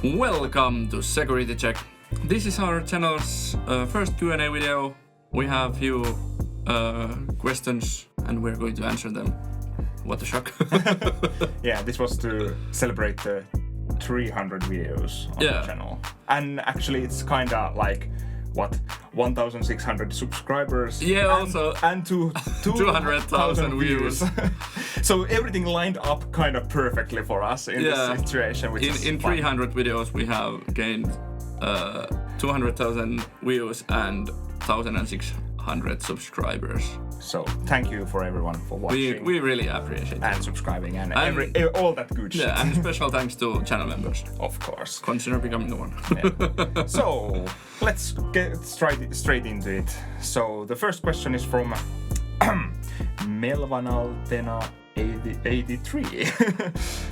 Welcome to Security Check. This is our channel's first Q&A video. We have few questions and we're going to answer them. What a shock. Yeah, this was to celebrate the 300 videos on the channel. And actually it's kinda like, 1,600 subscribers. Yeah, also. And 200,000 views. So everything lined up kind of perfectly for us in this situation, which is in 300 videos we have gained 200,000 views and 1,600 subscribers. So thank you for everyone for watching. We really appreciate it. And subscribing and all that good shit. Yeah, and special thanks to channel members. Of course. Consider becoming one. Yeah. So let's get straight into it. So the first question is from Melvanaltena 83.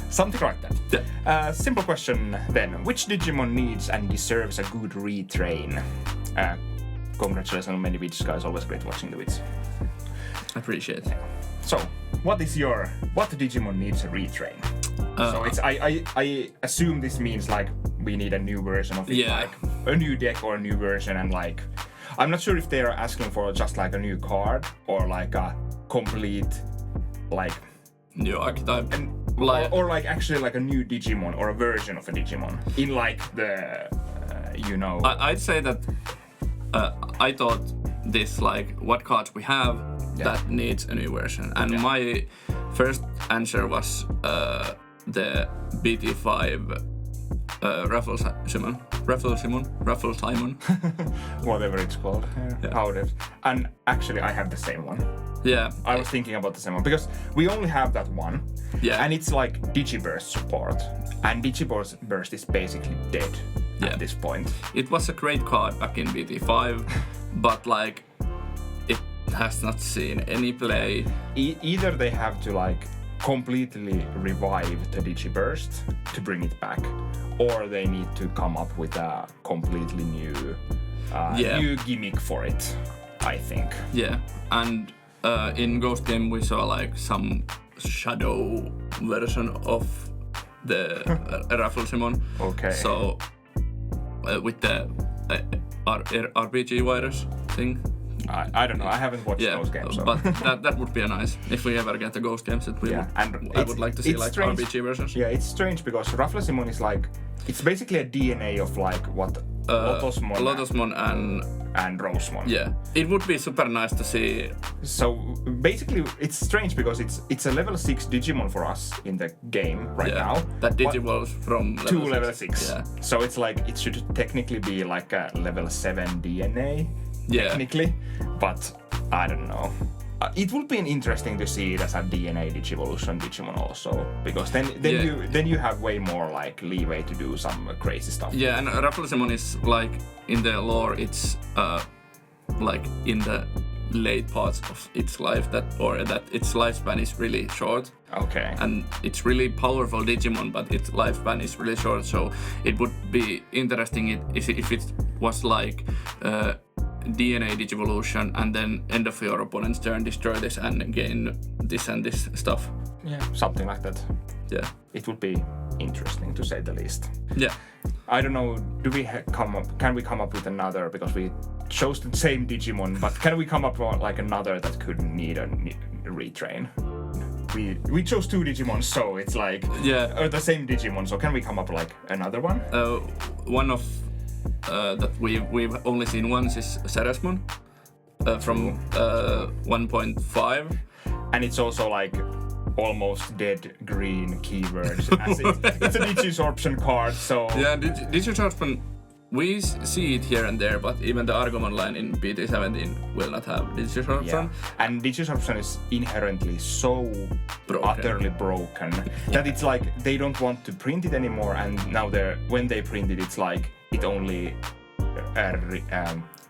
Something like that. Yeah. Simple question then. Which Digimon needs and deserves a good retrain? Congratulations on many videos, guys. Always great watching the videos. Appreciate it. So, what Digimon needs a retrain? So it's I assume this means like we need a new version of it, like a new deck or a new version, and like I'm not sure if they are asking for just like a new card or like a complete like new archetype, and or like actually like a new Digimon or a version of a Digimon in like the I'd say that I thought this like what cards we have that needs a new version, and my first answer was the BT5 Raffle Simon, whatever it's called. And actually I have the same one. Yeah, I was thinking about the same one because we only have that one. Yeah, and it's like Digiburst support, and Digiburst is basically dead at this point. It was a great card back in BT5, but like it has not seen any play. Either they have to like completely revive the Digiburst to bring it back, or they need to come up with a completely new gimmick for it, I think. Yeah, and in Ghost Game we saw like some shadow version of the Raffle Simon. Okay. So with the RPG virus thing. I don't know. I haven't watched those games. So. But that would be nice if we ever get the Ghost Games. And I would like to see like strange. RPG versions. Yeah, it's strange because Rafflesimon is like it's basically a DNA of like what Lotusmon and Rosemon. Yeah, it would be super nice to see. So basically, it's strange because it's a level 6 Digimon for us in the game right now. That Digivolves from level 6. Yeah. So it's like it should technically be like a level 7 DNA. Technically, but I don't know. It would be interesting to see it as a DNA Digivolution Digimon also, because then you have way more like leeway to do some crazy stuff. Yeah, and Rafflesimon is like in the lore, it's like in the late parts of its life that its lifespan is really short. Okay. And it's really powerful Digimon, but its lifespan is really short. So it would be interesting if it was like. DNA Digivolution and then end of your opponent's turn destroy this and gain this and this stuff. Yeah, something like that. Yeah, it would be interesting to say the least. Yeah, I don't know. Can we come up with another, because we chose the same Digimon, but can we come up with like another that could need a retrain? We chose 2 Digimon, so it's like the same Digimon. So can we come up with like another one? One of that we've only seen once is Ceresmon from 1.5, and it's also like almost dead green keywords. It's a Digisorption card, so Digisorption. We see it here and there, but even the Argomon line in BT17 will not have Digisorption. Yeah. And Digisorption is inherently so utterly broken that it's like they don't want to print it anymore, and now when they print it, it's like it only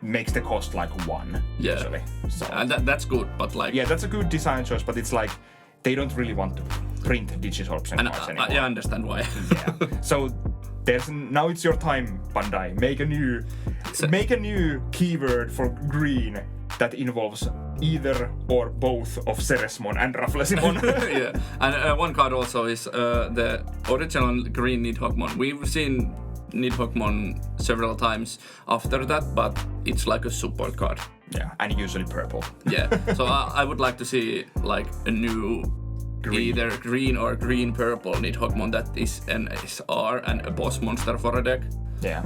makes the cost like 1 usually. So, and that's good, but like that's a good design choice, but it's like they don't really want to print Digisorption cards anymore. I understand why. So now it's your time, Bandai. Make a new keyword for green that involves either or both of Ceresmon and Rafflesimon. And one card also is the original green Nidhoggmon. We've seen Nidhoggmon several times after that, but it's like a support card. Yeah, and usually purple. Yeah, so I would like to see like a new either green or green-purple Nidhoggmon that is an SR and a boss monster for a deck. Yeah.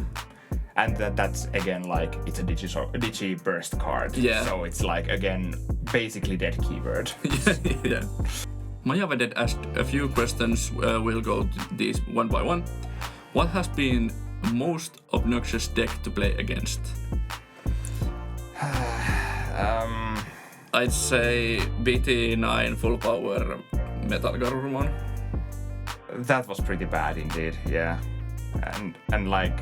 And that's again like it's a digi burst card. Yeah. So it's like again basically dead keyword. Yeah. Majaveded asked a few questions. We'll go to these one by one. What has been most obnoxious deck to play against? I'd say BT18 full power Metal Garurumon. That was pretty bad indeed, yeah. And like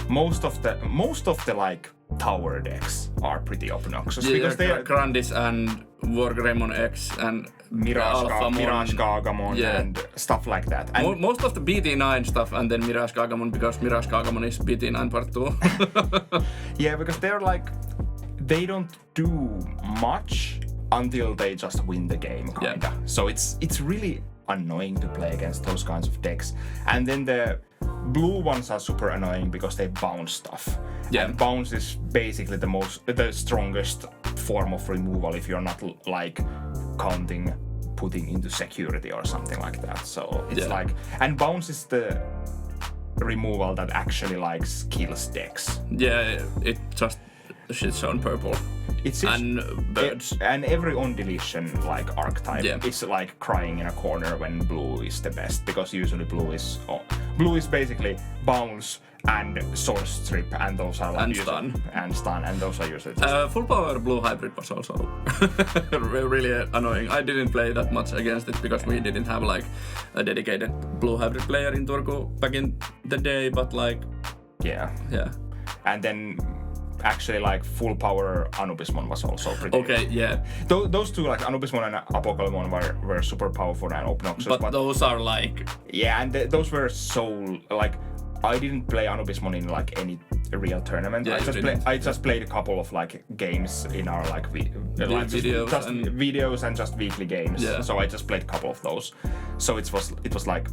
most of the like tower decks are pretty obnoxious because they are Grandis and Wargreymon X and Mirage Gargamon and stuff like that. And most of the BT9 stuff and then Mirage Gargamon because Mirage Gargamon is BT9 part 2. Yeah, because they're like they don't do much until they just win the game kinda. Yeah. So it's really annoying to play against those kinds of decks. And then the blue ones are super annoying because they bounce stuff. Yeah. And bounce is basically the strongest form of removal if you're not like counting putting into security or something like that. So it's like, and bounce is the removal that actually like kills decks. Yeah, it just shits on purple. And birds. And every on-deletion like archetype is like crying in a corner when blue is the best, because usually blue is basically bounce and source strip, and those are like stun, and those are usually full power blue hybrid was also really annoying. I didn't play that much against it because we didn't have like a dedicated blue hybrid player in Turku back in the day, but like yeah. And then actually like full power Anubismon was also pretty okay, yeah. Those two, like Anubismon and Apocalypmon, were super powerful and obnoxious. But those are like yeah, and those were so like I didn't play Anubismon in like any real tournament. Yeah, I just played a couple of like games in our like videos and just weekly games. Yeah. So I just played a couple of those. So it was like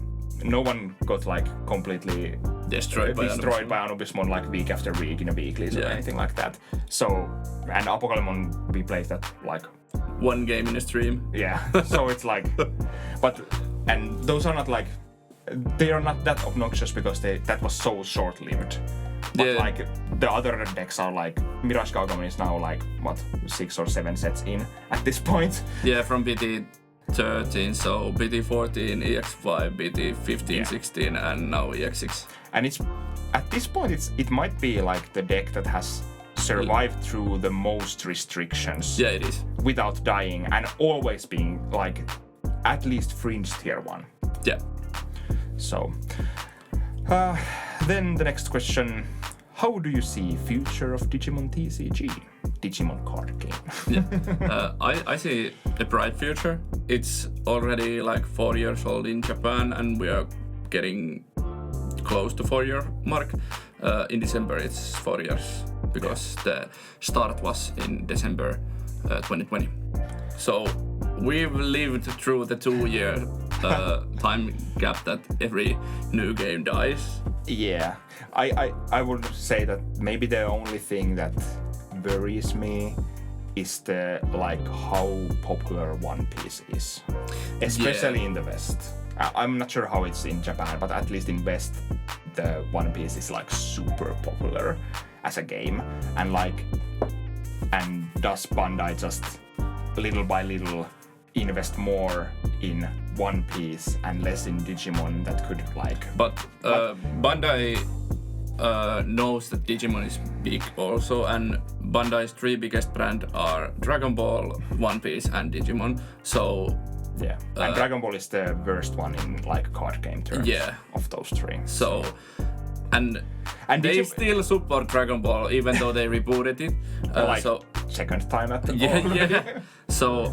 no one got like completely destroyed by Anubismon like week after week in a weeklies or anything like that. So and Apocalypmon we played that like one game in a stream. Yeah. So it's like and those are not like they are not that obnoxious because that was so short-lived. But like the other decks are like Mirage Gargamon is now like what 6 or 7 sets in at this point. Yeah, from BT13, so BT14, EX5, BT15, 16, and now EX6. And it's at this point it might be like the deck that has survived through the most restrictions. Yeah, it is. Without dying and always being like at least fringe tier 1. Yeah. So, then the next question: how do you see future of Digimon TCG, Digimon card game? Yeah, I see a bright future. It's already like 4 years old in Japan, and we are getting close to 4-year mark. In December, it's 4 years because the start was in December 2020. So we've lived through the 2-year time gap that every new game dies. Yeah, I would say that maybe the only thing that worries me is the like how popular One Piece is, especially in the West. I'm not sure how it's in Japan, but at least in West, the One Piece is like super popular as a game, and does Bandai just little by little invest more in One Piece and less in Digimon that could like... But Bandai knows that Digimon is big also, and Bandai's 3 biggest brands are Dragon Ball, One Piece and Digimon, so... Yeah, and Dragon Ball is the worst one in like card game terms of those 3. So... And they still support Dragon Ball even though they rebooted it. Second time at the yeah. So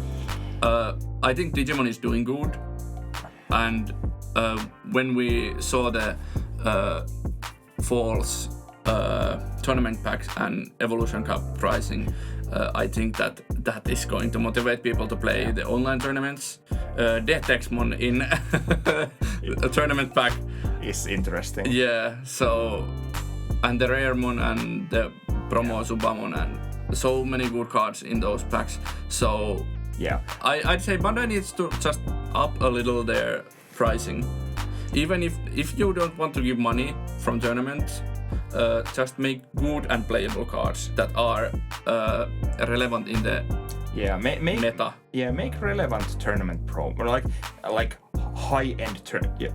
I think Digimon is doing good, and when we saw the fall's tournament packs and Evolution Cup pricing, I think that is going to motivate people to play the online tournaments. Detexmon in a tournament pack is interesting. Yeah, so and the Rare Moon and the promo Subamon and so many good cards in those packs. So yeah, I'd say Bandai needs to just up a little their pricing. Even if you don't want to give money from tournaments, just make good and playable cards that are relevant in the meta. Yeah, make relevant tournament pro or like high-end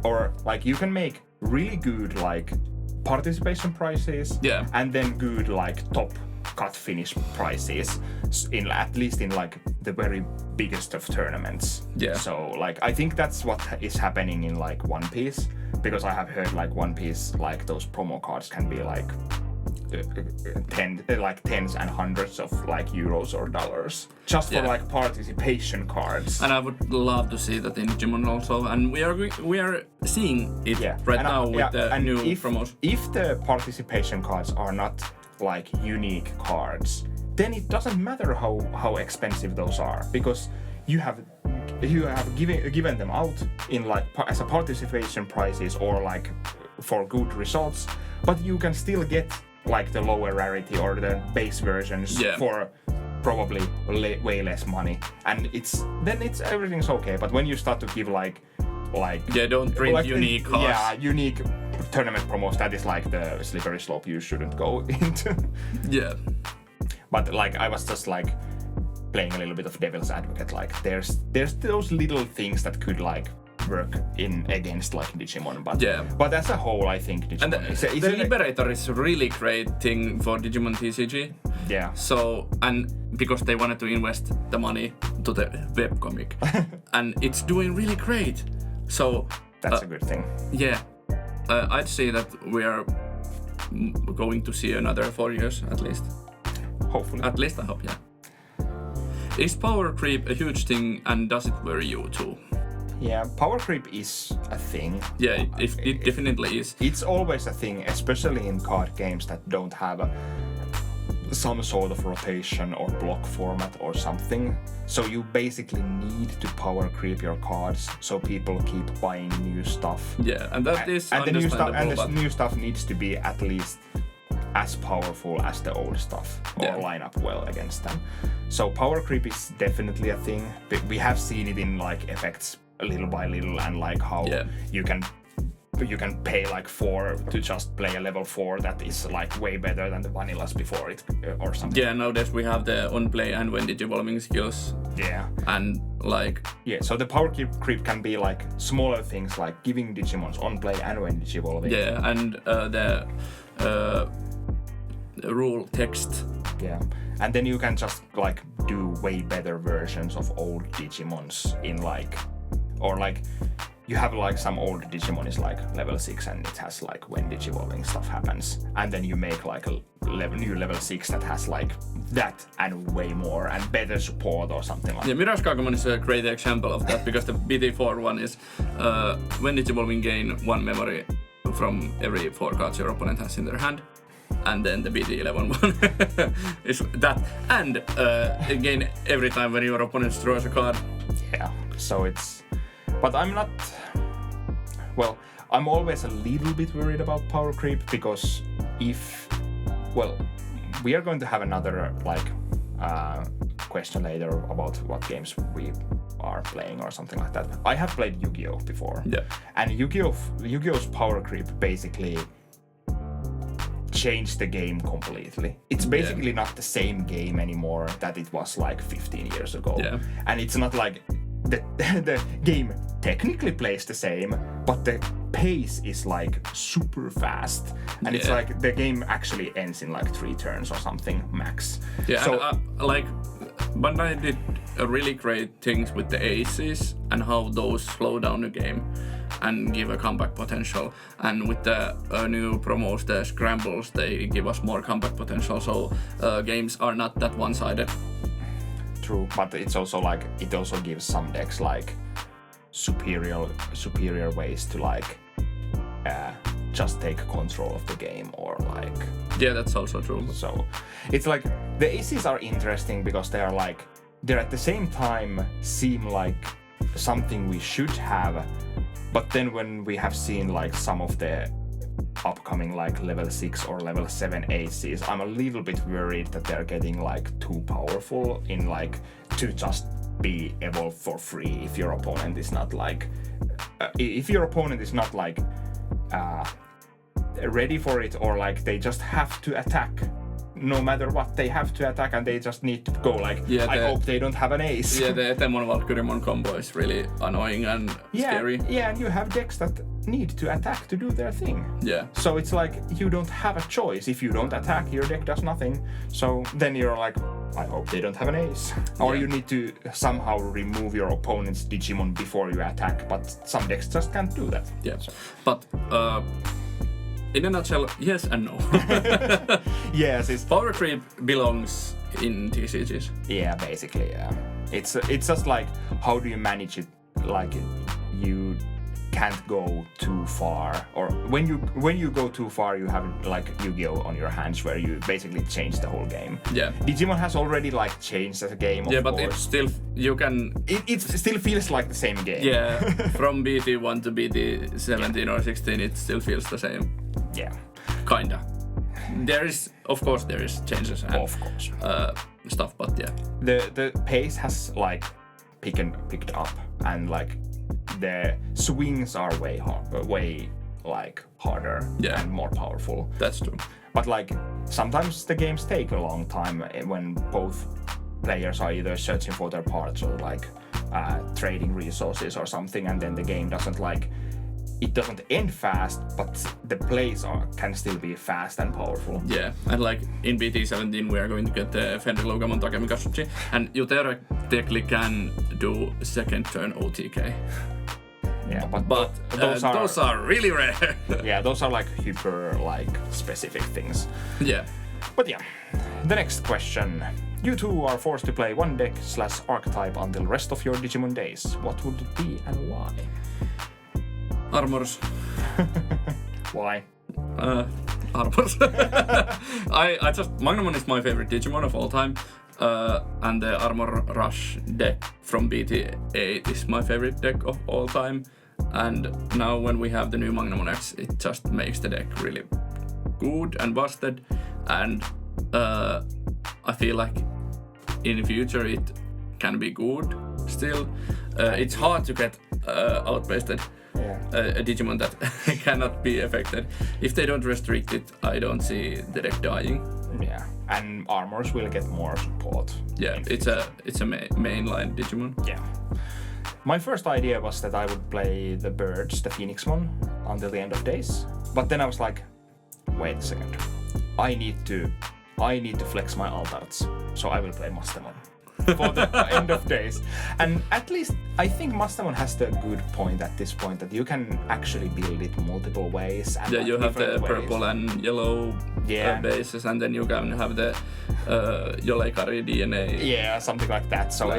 or like you can make really good like participation prices. Yeah. And then good like top cut finish prices in at least in like the very biggest of tournaments. Yeah. So like I think that's what is happening in like One Piece, because I have heard like One Piece like those promo cards can be like tens and hundreds of like euros or dollars just for like participation cards. And I would love to see that in Digimon also, and we are seeing it right now with the new promos. If the participation cards are not like unique cards, then it doesn't matter how expensive those are, because you have given them out in like as a participation prizes or like for good results, but you can still get like the lower rarity or the base versions for probably way less money, and everything's okay. But when you start to give like don't print like unique cards. Unique tournament promos, that is like the slippery slope you shouldn't go into. Yeah. But like I was just like playing a little bit of devil's advocate, like there's those little things that could like work in against like Digimon, but as a whole I think Digimon and the Liberator is a really great thing for Digimon TCG. Yeah. So, and because they wanted to invest the money to the webcomic and it's doing really great. So that's a good thing. Yeah. I'd say that we are going to see another 4 years at least. Hopefully. At least I hope, yeah. Is power creep a huge thing, and does it worry you too? Yeah, power creep is a thing. Yeah, it definitely is. It's always a thing, especially in card games that don't have some sort of rotation or block format or something. So you basically need to power creep your cards so people keep buying new stuff. Yeah, and that is understandable. The new stuff needs to be at least as powerful as the old stuff or line up well against them. So power creep is definitely a thing. We have seen it in like effects little by little, and like how you can pay like 4 to just play a level 4 that is like way better than the vanillas before it or something. Yeah, nowadays we have the on-play and when digivolving skills. Yeah. And like... Yeah, so the power creep can be like smaller things like giving Digimons on-play and when digivolving. Yeah, and the rule text. Yeah, and then you can just like do way better versions of old Digimons in like... Or like... You have like some old Digimon is like level 6 and it has like when digivolving stuff happens, and then you make like a new level 6 that has like that and way more and better support or something like that. Yeah, Mirage Kagomon is a great example of that, because the BT4 one is when digivolving gain 1 memory from every 4 cards your opponent has in their hand, and then the BT11 one is that, and again every time when your opponent draws a card. Yeah, so it's... But I'm not... Well, I'm always a little bit worried about power creep, because if... Well, we are going to have another, like, question later about what games we are playing or something like that. I have played Yu-Gi-Oh! Before. Yeah. And Yu-Gi-Oh's power creep basically changed the game completely. It's basically not the same game anymore that it was, like, 15 years ago. Yeah. And it's not like... The game technically plays the same, but the pace is like super fast, and it's like the game actually ends in like 3 turns or something max. Yeah, so, and like Bandai did really great things with the aces and how those slow down the game and give a comeback potential. And with the new promos, the scrambles, they give us more comeback potential. So games are not that one-sided. True, but it's also like it also gives some decks like superior ways to like just take control of the game, or like... Yeah, that's also true. So it's like the aces are interesting because they're at the same time seem like something we should have, But then when we have seen like some of the upcoming like level 6 or level 7 aces, I'm a little bit worried that they're getting like too powerful in like to just be evolved for free if your opponent is not like ready for it, or like they just have to attack. No matter what, they have to attack and they just need to go like, I hope they don't have an ace. Yeah, the Etemon Valkyrimon combo is really annoying and scary. Yeah, and you have decks that need to attack to do their thing. Yeah. So it's like, you don't have a choice. If you don't attack, your deck does nothing. So then you're like, I hope they don't have an ace. Or you need to somehow remove your opponent's Digimon before you attack, but some decks just can't do that. Yeah, so. But in a nutshell, yes and no. Yes, power creep belongs in TCGs. Yeah, basically, yeah. It's just like, how do you manage it? Like, you can't go too far, or when you go too far, you have like Yu-Gi-Oh on your hands, where you basically change the whole game. Yeah. Digimon has already like changed as a game. Yeah, of but course. it's still It still feels like the same game. Yeah, from BT1 to BT17 or 16, it still feels the same. Yeah. Kinda. There is changes and of course stuff, but yeah. The pace has like picked up, and like the swings are way harder and more powerful. That's true. But like sometimes the games take a long time when both players are either searching for their parts or like trading resources or something, and then the game doesn't end fast, but the plays can still be fast and powerful. Yeah, and like in BT17 we are going to get the Fenrir-Logamon Takemikasuchi, and you theoretically can do second turn OTK. Yeah, but those are really rare. Yeah, those are like hyper like specific things. Yeah. But yeah, the next question. You two are forced to play one deck / archetype until rest of your Digimon days. What would it be and why? Armors. Why? Armors. I just Magnamon is my favorite Digimon of all time, and the Armor Rush deck from BT8 is my favorite deck of all time. And now when we have the new Magnamon X, it just makes the deck really good and busted. And I feel like in the future it can be good still. It's hard to get outpaced. A Digimon that cannot be affected. If they don't restrict it, I don't see the deck dying. Yeah, and Armors will get more support. Yeah, it's a mainline Digimon. Yeah. My first idea was that I would play the birds, the Phoenixmon, until the end of days. But then I was like, wait a second. I need to flex my Altarts, so I will play Mastemon for the end of days. And at least I think Mastemon has the good point at this point that you can actually build it multiple ways. And you have the purple and yellow bases, and then you can have the Yolekari DNA. Yeah, something like that. So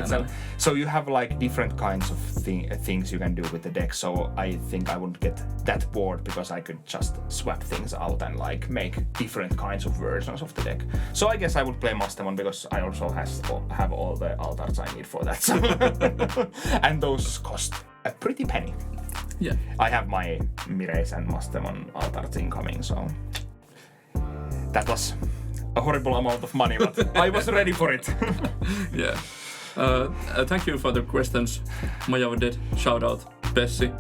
so you have like different kinds of things you can do with the deck. So I think I wouldn't get that bored because I could just swap things out and like make different kinds of versions of the deck. So I guess I would play Mastemon because I also have all the Altarts I need for that. So and those cost a pretty penny. Yeah. I have my Mireis and Mastemon Altarts incoming, so that was a horrible amount of money, but I was ready for it. Yeah. Thank you for the questions, Majavded. Shout out, Bessie,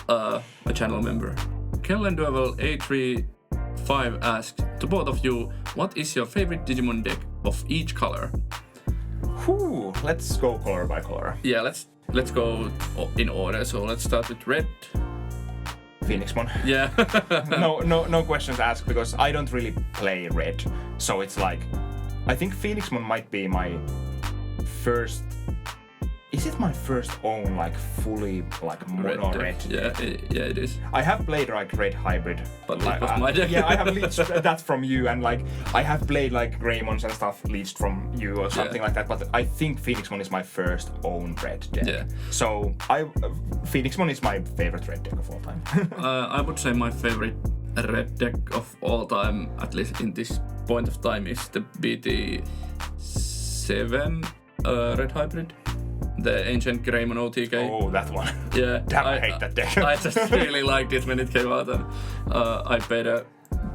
a channel member. Kellen Duvel A35 asked, to both of you, what is your favorite Digimon deck of each color? Let's go color by color. Yeah, let's go in order. So let's start with red. Phoenixmon. Yeah. no questions asked because I don't really play red. So it's like, I think Phoenixmon might be my first. Is it my first own like fully like mono red? Yeah, it is. I have played like red hybrid, but like, it was my deck. Yeah, I have leached that from you, and like I have played like Greymons and stuff leached from you or something like that. But I think Phoenixmon is my first own red deck. Yeah. So Phoenixmon is my favorite red deck of all time. I would say my favorite red deck of all time, at least in this point of time, is the BT7 red hybrid. the Ancient Greymon OTK. Oh, that one. Yeah. Damn, I hate that deck. I just really liked it when it came out, and I paid a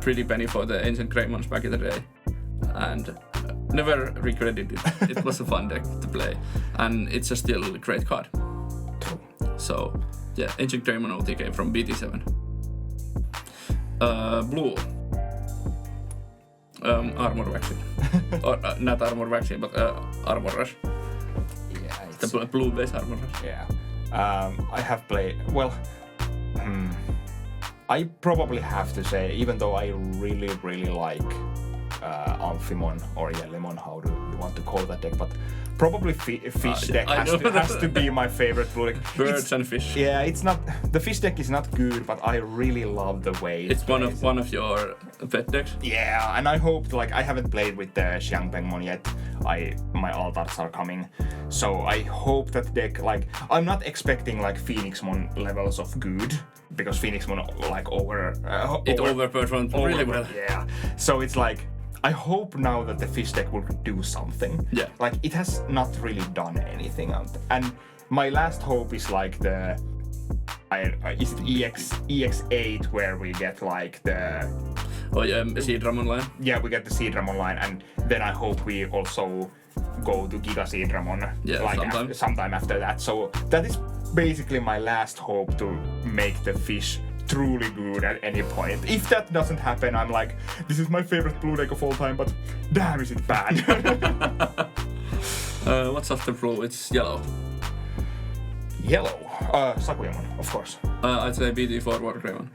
pretty penny for the Ancient Greymons back in the day, and never regretted it. It was a fun deck to play, and it's still a great card. So, yeah, Ancient Greymon OTK from BT7. Blue. Armor Vaccine. Or not Armor Vaccine, but Armor Rush. Yeah, the blue base Armor Rush. Yeah. I have played... Well... I probably have to say, even though I really, really like Amphimon or Jellimon, how do you want to call that deck, but probably fish deck has to be my favorite blue deck. Birds and fish. Yeah, it's not... The fish deck is not good, but I really love the way it's one of your pet decks. Yeah, and I hope, like, I haven't played with the Xiangpengmon yet. My altars are coming, so I hope that deck, like, I'm not expecting like Phoenixmon levels of good, because Phoenixmon like overperformed really well. Yeah, so it's like, I hope now that the fish deck will do something. Yeah, like it has not really done anything, and my last hope is like the is it EX8 where we get like the Seadramon line. Yeah, we get the Seadramon line, and then I hope we also go to Giga Seadramon sometime after that. So that is basically my last hope to make the fish truly good at any point. If that doesn't happen, I'm like, this is my favorite blue deck of all time, but damn, is it bad. What's after blue? It's yellow. Yellow? Sakuyamon, of course. I'd say BT4 War Greymon.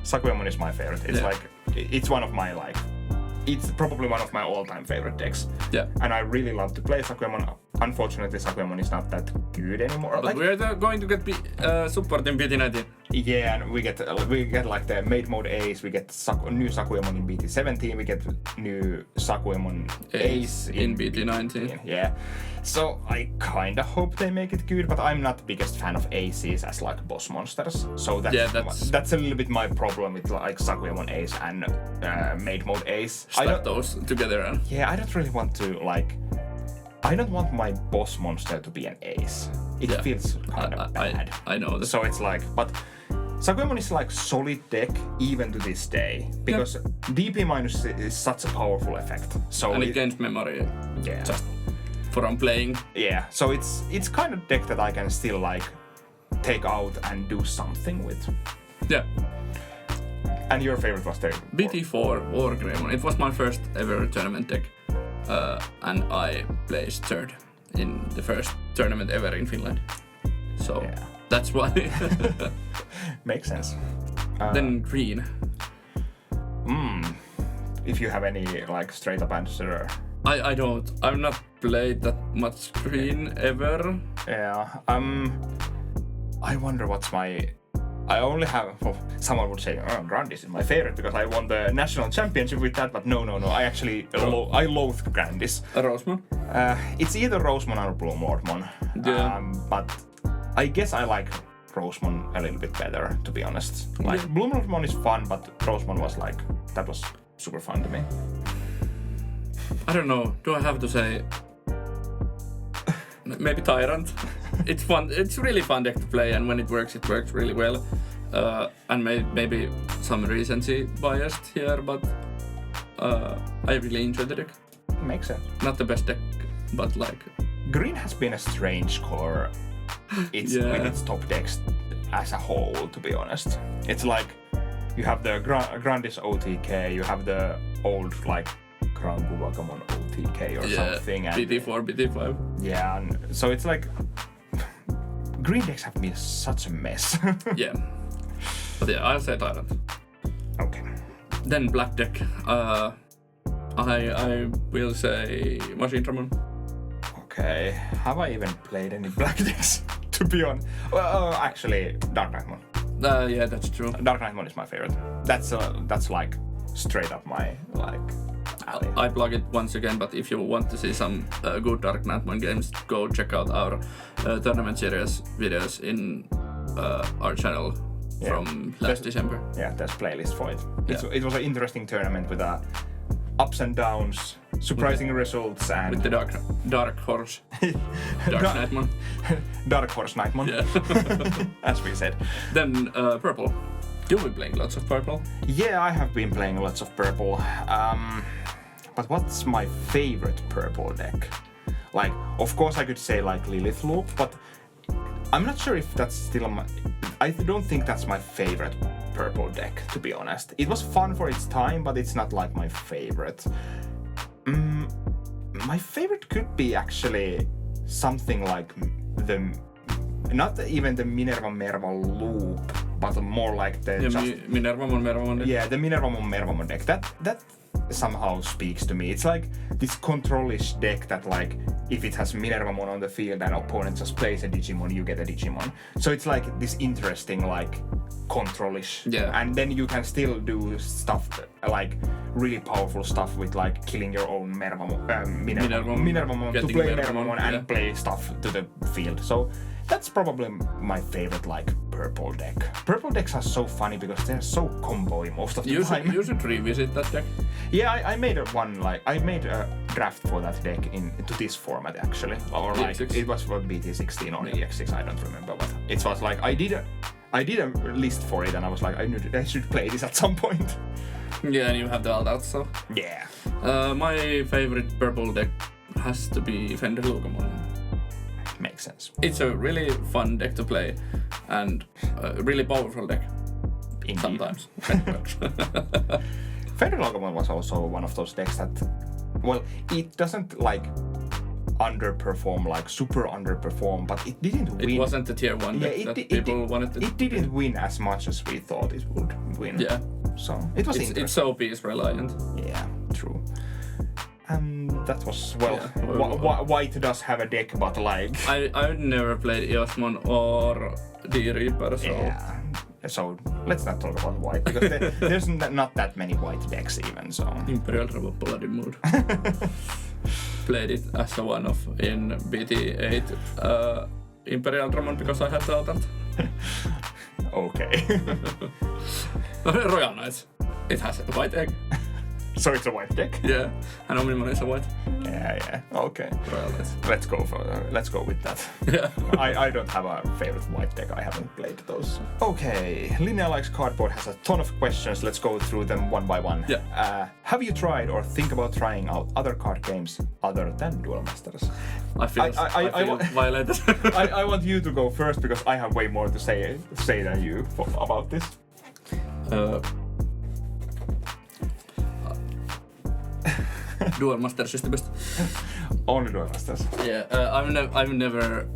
Sakuyamon is my favorite. It's like, it's one of my like, it's probably one of my all-time favorite decks. Yeah. And I really love to play Sakuyamon. Unfortunately, Sakuyamon is not that good anymore. But like, we're going to get support in BT19. Yeah, and we get like the Made Mode Ace, we get new Sakuyamon in BT17, we get new Sakuyamon Ace in BT19. Yeah. So I kinda hope they make it good, but I'm not the biggest fan of Aces as like boss monsters. So that's a little bit my problem with like Sakuyamon Ace and Made Mode Ace. Stack those together. Yeah, I don't really want to like... I don't want my boss monster to be an ace. It feels kind of bad. I know that. So it's like, but Sakuyamon is like solid deck even to this day, because DP minus is such a powerful effect. So and it gains memory. Yeah. Just from playing. Yeah. So it's kind of deck that I can still like take out and do something with. Yeah. And your favorite was the BT4 War Greymon. It was my first ever tournament deck. And I placed third in the first tournament ever in Finland. So that's why. Makes sense. Then green. If you have any like straight up answer. I don't. I've not played that much green ever. Yeah. I wonder what's my... I only have... Well, someone would say, Grandis is my favorite because I won the national championship with that, but no. I actually... I loathe Grandis. Rosemon? It's either Rosemon or Blue Lordmon. Yeah. But I guess I like Rosemon a little bit better, to be honest. Like, Blue Lordmon is fun, but Rosemon was like... That was super fun to me. I don't know. Do I have to say... Maybe Tyrant. It's fun. It's really fun deck to play, and when it works really well. And maybe some recency biased here, but I really enjoy the deck. Makes sense. Not the best deck, but like... Green has been a strange core. With its top decks as a whole, to be honest. It's like you have the Grandis OTK, you have the old like Granguvagamon OTK or something. And BT4, BT5. Yeah, and so it's like green decks have been such a mess. Yeah. But yeah, I'll say Tyrant. Okay. Then black deck. I will say Machinedramon. Okay. Have I even played any black decks? To be honest. Well, actually, Dark Knightmon. Yeah, that's true. Dark Knightmon is my favorite. That's like straight up my like alley. I plug it once again, but if you want to see some good Dark Knightmon games, go check out our tournament series videos in our channel from last December. Yeah, there's playlist for it. It was an interesting tournament with a ups and downs, surprising results, and with the dark horse, dark Nightmon, dark horse Nightmon, as we said. Then purple. You've been playing lots of purple. Yeah, I have been playing lots of purple. But what's my favorite purple deck? Like, of course, I could say like Lilith Loop, but I'm not sure if that's still I don't think that's my favorite purple deck, to be honest. It was fun for its time, but it's not like my favorite. My favorite could be actually something like not even the Minerva Loop, but more like the Minervamon deck. Yeah, the Minervamon deck. That somehow speaks to me. It's like this control-ish deck that, like, if it has Minervamon on the field and opponent just plays a Digimon, you get a Digimon. So it's like this interesting, like, control-ish. Yeah. And then you can still do stuff, like, really powerful stuff with, like, killing your own Minervamon to play Minervamon and play stuff to the field. So that's probably my favorite, like, purple deck. Purple decks are so funny because they're so combo-y most of the time. You should revisit that deck. Yeah, I made I made a draft for that deck into this format actually, or like EX6. It was for BT18 or EX6, I don't remember, but it was like I did a list for it and I was like I should play this at some point. Yeah, and you have the alt so. Yeah. My favorite purple deck has to be Fender Logomon. Makes sense. It's a really fun deck to play and a really powerful deck. Indeed. Sometimes. Fender Logomon was also one of those decks that, well, it doesn't like underperform, like super underperform, but it didn't win. It wasn't the tier 1 deck that people wanted to. It didn't win as much as we thought it would win. Yeah. So it was interesting. It's so piece reliant. Yeah, true. And that was, well, Yeah. White does have a deck, but like... I've never played Eosmon or D-Reaper, so... Yeah. So let's not talk about White, because there's not that many White decks even, so... Imperial Rebel Bloody Mood. Played it as a one-off in BT8 Imperial Dramon because I had the alternate. Okay. Royal Knights. It has a white egg. So it's a white deck? Yeah, and Omnimon is a white. Yeah, okay. Royal Knights. Let's go with that. Yeah. I don't have a favorite white deck, I haven't played those. Okay, Linnea Likes Cardboard has a ton of questions, let's go through them one by one. Yeah. Have you tried or think about trying out other card games other than Duel Masters? I feel violated. I want you to go first because I have way more to say than you about this. Duel Master systemistä. Only Duel Masters. Yeah, I've never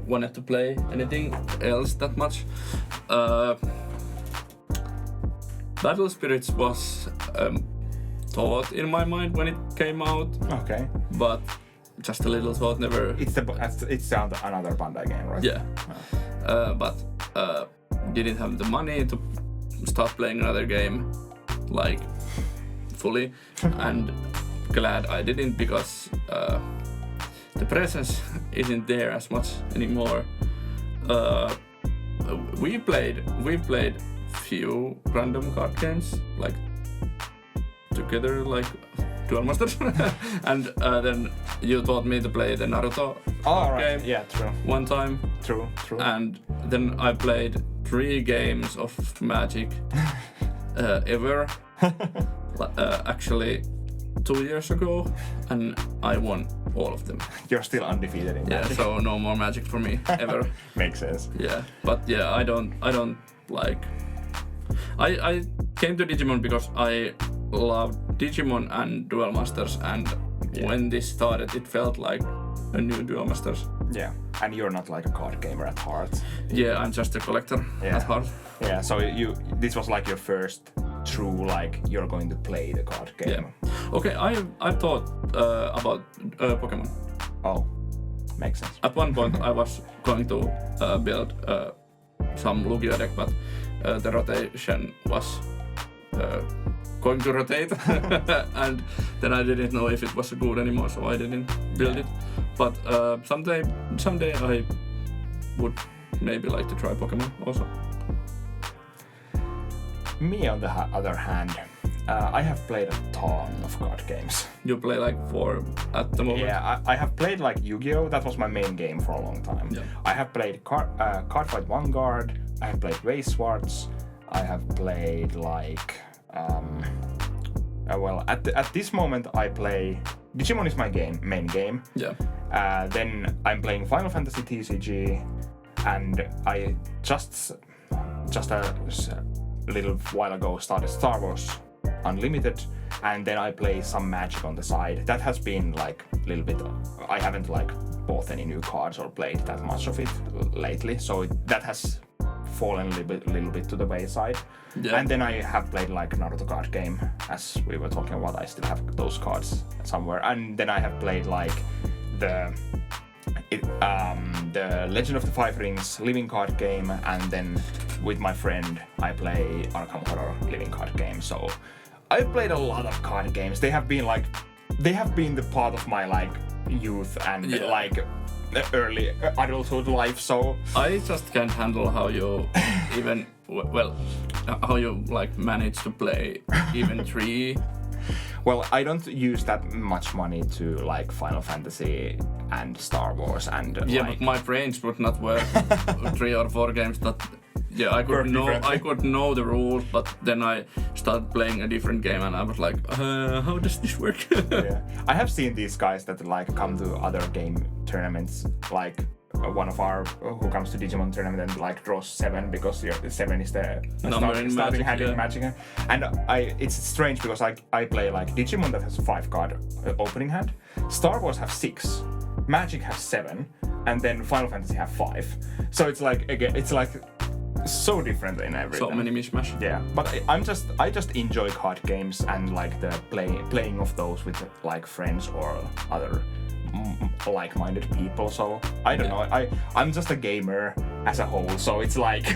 wanted to play anything else that much. Battle Spirits was thought in my mind when it came out. Okay. But just a little thought, never. It's another Bandai game, right? Yeah. But didn't have the money to start playing another game, like fully, and glad I didn't because the presence isn't there as much anymore. We played few random card games like together, like Duel Masters, and then you taught me to play the Naruto card game. Yeah, true. One time. True. And then I played 3 games of Magic ever. Actually 2 years ago, and I won all of them. You're still undefeated in Magic. Yeah, so no more Magic for me ever. Makes sense. Yeah, but yeah, I don't like. I came to Digimon because I loved Digimon and Duel Masters, and when this started, it felt like a new Duel Masters. Yeah, and you're not like a card gamer at heart. Yeah, I'm just a collector at heart. Yeah, so this was like your first true, like, you're going to play the card game. Yeah. Okay, I've thought about Pokemon. Oh, makes sense. At one point I was going to build some Lugia deck, but the rotation was going to rotate and then I didn't know if it was good anymore, so I didn't build it. But someday I would maybe like to try Pokemon also. Me, on the other hand, I have played a ton of card games. You play like 4 at the moment? Yeah, I have played like Yu-Gi-Oh! That was my main game for a long time. Yeah. I have played Cardfight Vanguard, I have played Race Swords, I have played like... well, at this moment I play... Digimon is my main game. Yeah. Then I'm playing Final Fantasy TCG, and I just a little while ago started Star Wars Unlimited, and then I play some Magic on the side. That has been like a little bit... I haven't like bought any new cards or played that much of it lately, so that has fallen a little bit to the wayside. Yeah. And then I have played like Naruto card game, as we were talking about. I still have those cards somewhere. And then I have played like the Legend of the Five Rings living card game, and then with my friend I play Arkham Horror living card game. So I've played a lot of card games. They have been the part of my like youth and like early adulthood life. So I just can't handle how you even how you like manage to play even 3. Well, I don't use that much money to like Final Fantasy and Star Wars and but my brains would not work 3 or 4 games that I could know the rules, but then I started playing a different game and I was like, how does this work? Yeah. I have seen these guys that like come to other game tournaments, like one of our who comes to Digimon tournament and like draws 7 because 7 is the starting hand in Magic. And it's strange because I play like Digimon that has a 5 card opening hand, Star Wars have 6, Magic has 7, and then Final Fantasy have 5. So it's like again, it's like so different in everything. So many mishmash. Yeah, but I just enjoy card games and like the playing of those with like friends or other like-minded people. So I don't know. I'm just a gamer as a whole. So it's like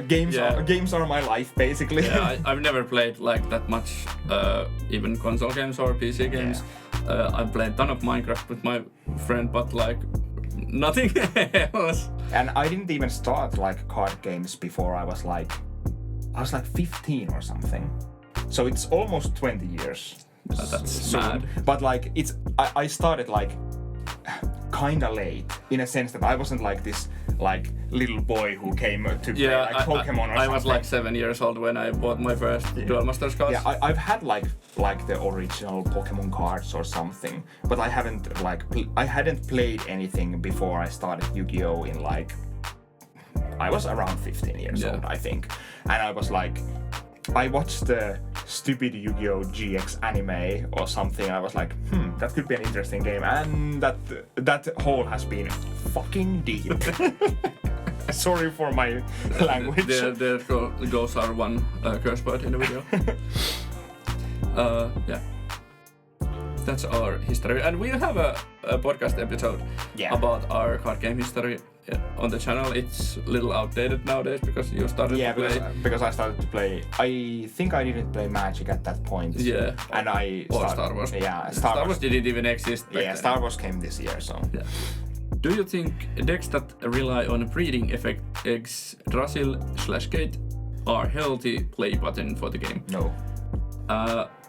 games are my life basically. Yeah, I've never played like that much, even console games or PC games. Yeah. I played a ton of Minecraft with my friend, but like nothing else. And I didn't even start like card games before I was like 15 or something. So it's almost 20 years. That's soon. mad. But like I started like kinda late in a sense that I wasn't like this like little boy who came to play like Pokemon or something. I was like 7 years old when I bought my first Duel Masters cards. Yeah, I've had like the original Pokemon cards or something, but I haven't I hadn't played anything before I started Yu-Gi-Oh! In like I was around 15 years old, I think, and I was like, I watched the stupid Yu-Gi-Oh! GX anime or something, and I was like, that could be an interesting game, and that hole has been fucking deep. Sorry for my language. There goes our one curse word in the video. That's our history, and we'll have a podcast episode about our card game history on the channel. It's a little outdated nowadays because you started to play. Because I started to play. I think I didn't play Magic at that point. Yeah. And Star Wars. Yeah, Star Wars didn't even exist back then. Star Wars came this year, so. Yeah. Do you think decks that rely on breeding effect eggs, Drasil/Gate are healthy play button for the game? No.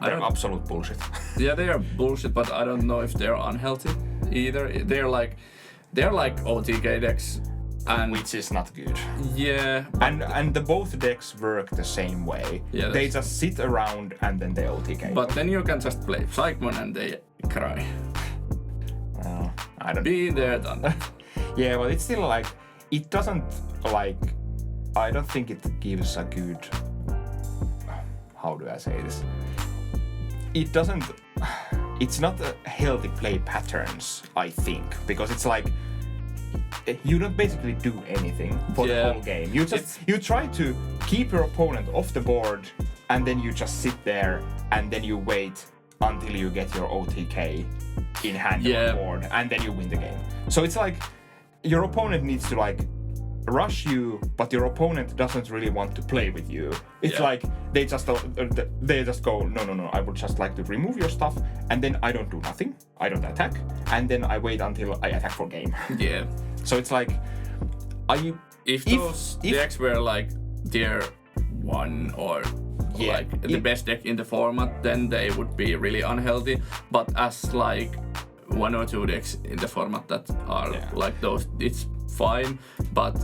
They're absolute bullshit. Yeah, they are bullshit, but I don't know if they're unhealthy either. They're like OTK decks, and which is not good. Yeah. And the both decks work the same way. Yeah, they just sit around and then they OTK. But then you can just play Psychmon and they cry. I don't. Been there, done that. Yeah, but it's still like it doesn't like. I don't think it gives a good. How do I say this? It doesn't. It's not a healthy play patterns, I think, because it's like you don't basically do anything for the whole game. You try to keep your opponent off the board, and then you just sit there, and then you wait until you get your OTK in hand on the board, and then you win the game. So it's like your opponent needs to like rush you, but your opponent doesn't really want to play with you. It's like they just go, no, I would just like to remove your stuff, and then I don't do nothing. I don't attack, and then I wait until I attack for game. Yeah. So it's like, if those decks were like tier 1 or like the best deck in the format, then they would be really unhealthy. But as like 1 or 2 decks in the format that are like those, it's fine. But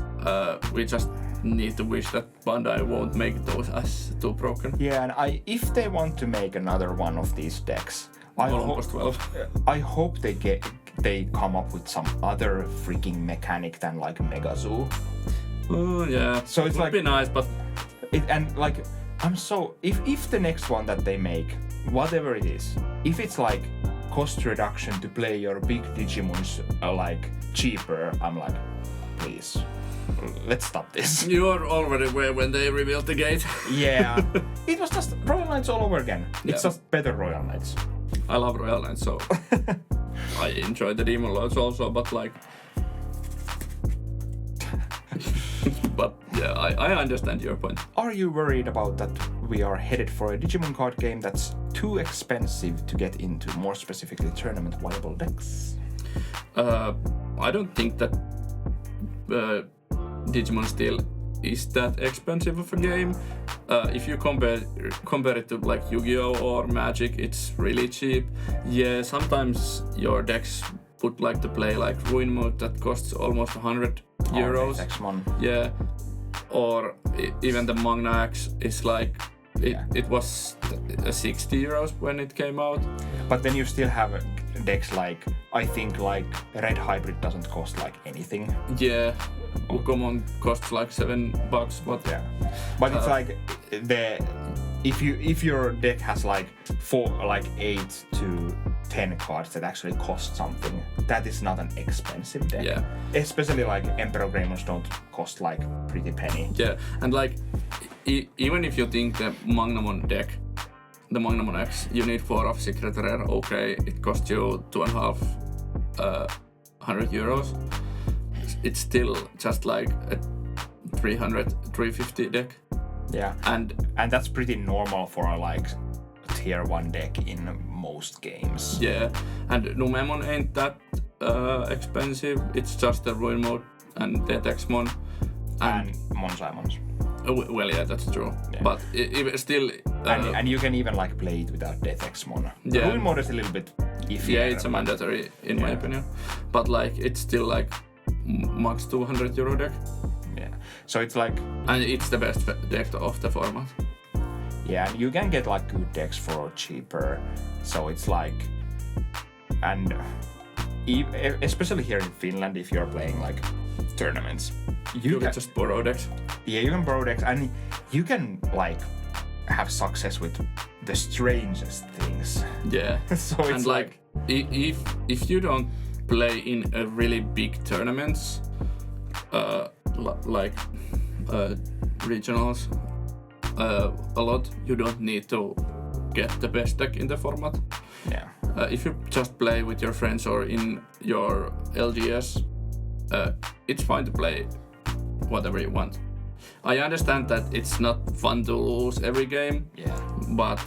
we just need to wish that Bandai won't make those as too broken. Yeah, and if they want to make another one of these decks, I hope they come up with some other freaking mechanic than like Mega Zoo. Oh yeah, so it's would be nice, but if the next one that they make, whatever it is, if it's like cost reduction to play your big Digimons like cheaper, I'm like, please, let's stop this. You are already aware when they revealed the gate. Yeah, it was just Royal Knights all over again. It's just better Royal Knights. I love Royal Knights, so I enjoy the Demon Lords also, but like. But yeah, I understand your point. Are you worried about that we are headed for a Digimon card game that's too expensive to get into, more specifically tournament viable decks? I don't think that Digimon still is that expensive of a game. If you compare it to like Yu-Gi-Oh or Magic, it's really cheap. Yeah, sometimes your decks would like to play like Ruin Mode that costs almost 100 euros. Yeah, or even the Magna X is like it was 60 euros when it came out. But then you still have decks like, I think like Red Hybrid doesn't cost like anything. Yeah, Ukomon costs like $7, but yeah. But it's like if your deck has like 8 to 10 cards that actually cost something, that is not an expensive deck. Yeah. Especially like Emperor Greymons don't cost like pretty penny. Yeah, and like even if you think the Magnamon deck, the Magnamon X, you need 4 of Secret Rare, okay, it costs you 250 euros. It's still just like a 350 deck. Yeah, and that's pretty normal for a like tier 1 deck in most games. Yeah, and Numemon ain't that expensive. It's just the Ruin Mode and Detexmon and Monsaimons. Well, yeah, that's true. Yeah. But still, and you can even like play it without Detexmon. Yeah. Ruin Mode is a little bit iffy. Yeah, it's a mandatory in my opinion. But like, it's still like max 200 euro deck. Yeah, so it's like, and it's the best deck of the format. Yeah, and you can get like good decks for cheaper. So it's like, and especially here in Finland, if you're playing like tournaments, you can just borrow decks. Yeah, you can borrow decks, and you can like have success with the strangest things. Yeah. So it's and like if you don't play in a really big tournaments, like regionals, a lot, you don't need to get the best deck in the format. Yeah. If you just play with your friends or in your LGS, it's fine to play whatever you want. I understand that it's not fun to lose every game, but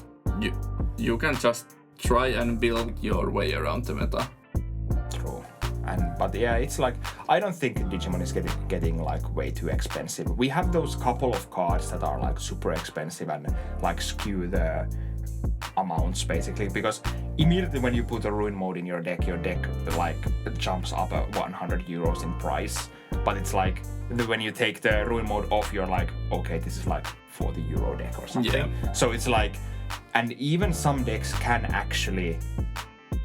you can just try and build your way around the meta. True. But yeah, it's like, I don't think Digimon is getting like way too expensive. We have those couple of cards that are like super expensive and like skew the amounts basically, because immediately when you put a Ruin Mode in your deck like jumps up 100 euros in price. But it's like when you take the Ruin Mode off, you're like, okay, this is like 40 euro deck or something. Yeah. So it's like, and even some decks can actually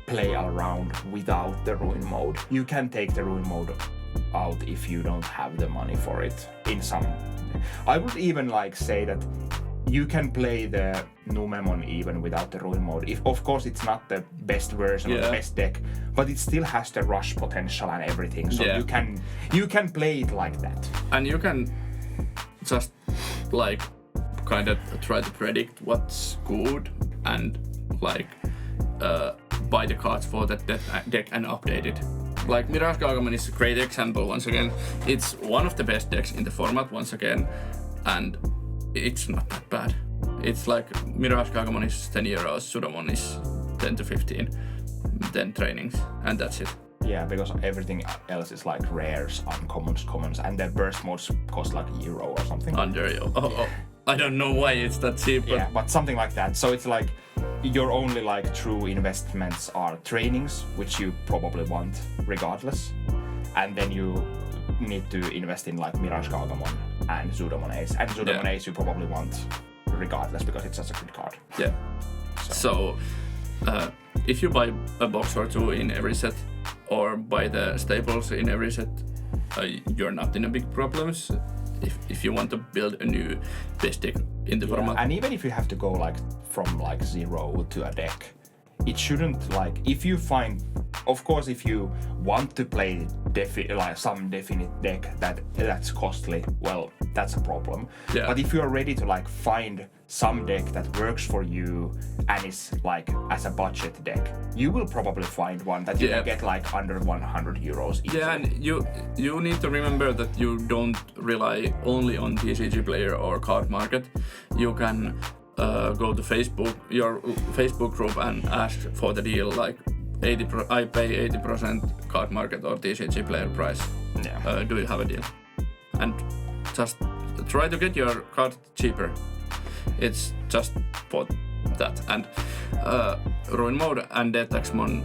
play around without the Ruin Mode. You can take the Ruin Mode out if you don't have the money for it. In some, I would even like say that you can play the Numemon even without the Ruin Mode. If, of course, it's not the best version or the best deck, but it still has the rush potential and everything. So you can play it like that. And you can just like kind of try to predict what's good and like buy the cards for that deck and update it. Like Mirage Gargamon is a great example once again. It's one of the best decks in the format once again, and it's not that bad. It's like Mirage Gargamon is 10 euros, Sudamon is 10 to 15, 10 trainings, and that's it. Yeah, because everything else is like rares, uncommons, commons, and the burst modes cost like €1 or something. Under I don't know why it's that cheap. But something like that. So it's like your only like true investments are trainings, which you probably want regardless, and then you need to invest in like Mirage Gargamon and Zudomon Ace. And Zudomon Ace you probably want regardless because it's such a good card. Yeah. So if you buy a box or two in every set, or buy the staples in every set, you're not in a big problems. If you want to build a new best deck in the format. And even if you have to go like from like 0 to a deck, it shouldn't like, if you find, of course, if you want to play like some definite deck that's costly, well, that's a problem. Yeah. But if you're ready to like find some deck that works for you and is like as a budget deck, you will probably find one that you can get like under 100 euros easily. Yeah, and you need to remember that you don't rely only on TCG Player or Card Market. You can go to your Facebook group and ask for the deal, like I pay 80% Card Market or TCG Player price. Yeah. Do you have a deal? And just try to get your card cheaper. It's just for that. And Ruin Mode and Deathtaxmon,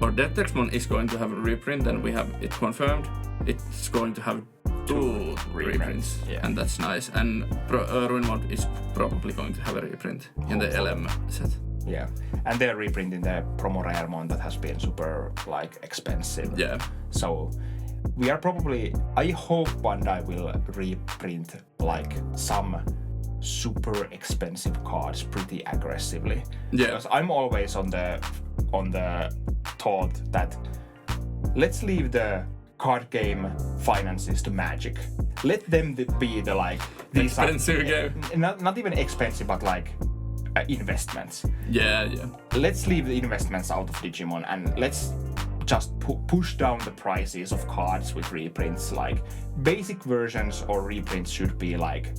or Deathtaxmon is going to have a reprint, and we have it confirmed. It's going to have 2 reprints, and that's nice. And Ruin Mode is probably going to have a reprint in the LM set. Yeah, and they're reprinting the promo Raremon that has been super like expensive. Yeah. So we are probably, I hope Bandai will reprint like some super expensive cards pretty aggressively. Yeah. Because I'm always on the thought that let's leave the card game finances to Magic. Let them be the like these expensive game. Not even expensive, but like investments. Yeah. Let's leave the investments out of Digimon and let's just push down the prices of cards with reprints. Like basic versions or reprints should be like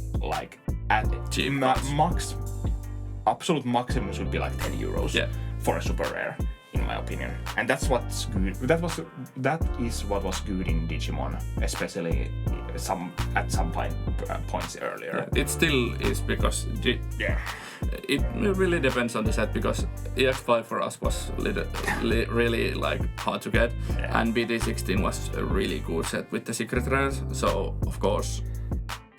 at max, absolute maximum should be like 10 euros for a super rare, in my opinion. And that's what's good. That is what was good in Digimon, especially at some points earlier. Yeah, it still is, because it really depends on the set, because EX5 for us was really like hard to get, and BT18 was a really good set with the secret rares. So of course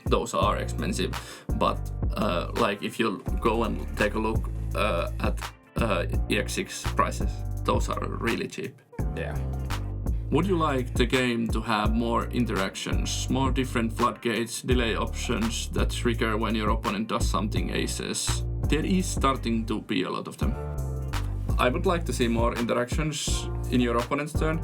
those are expensive, but like if you go and take a look at EX6 prices, those are really cheap. Yeah. Would you like the game to have more interactions, more different floodgates, delay options that trigger when your opponent does something aces? There is starting to be a lot of them. I would like to see more interactions in your opponent's turn.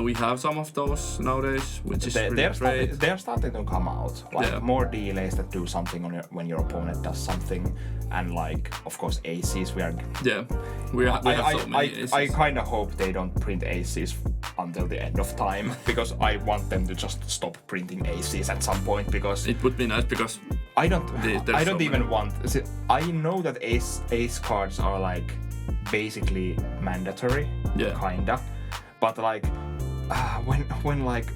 We have some of those nowadays, which is really great. They're starting to come out. Like more delays that do something when your opponent does something, and like of course aces. We have so many aces. I kind of hope they don't print aces until the end of time, because I want them to just stop printing aces at some point, because it would be nice, because I don't even want. I know that ace cards are like basically mandatory, kinda, but like when like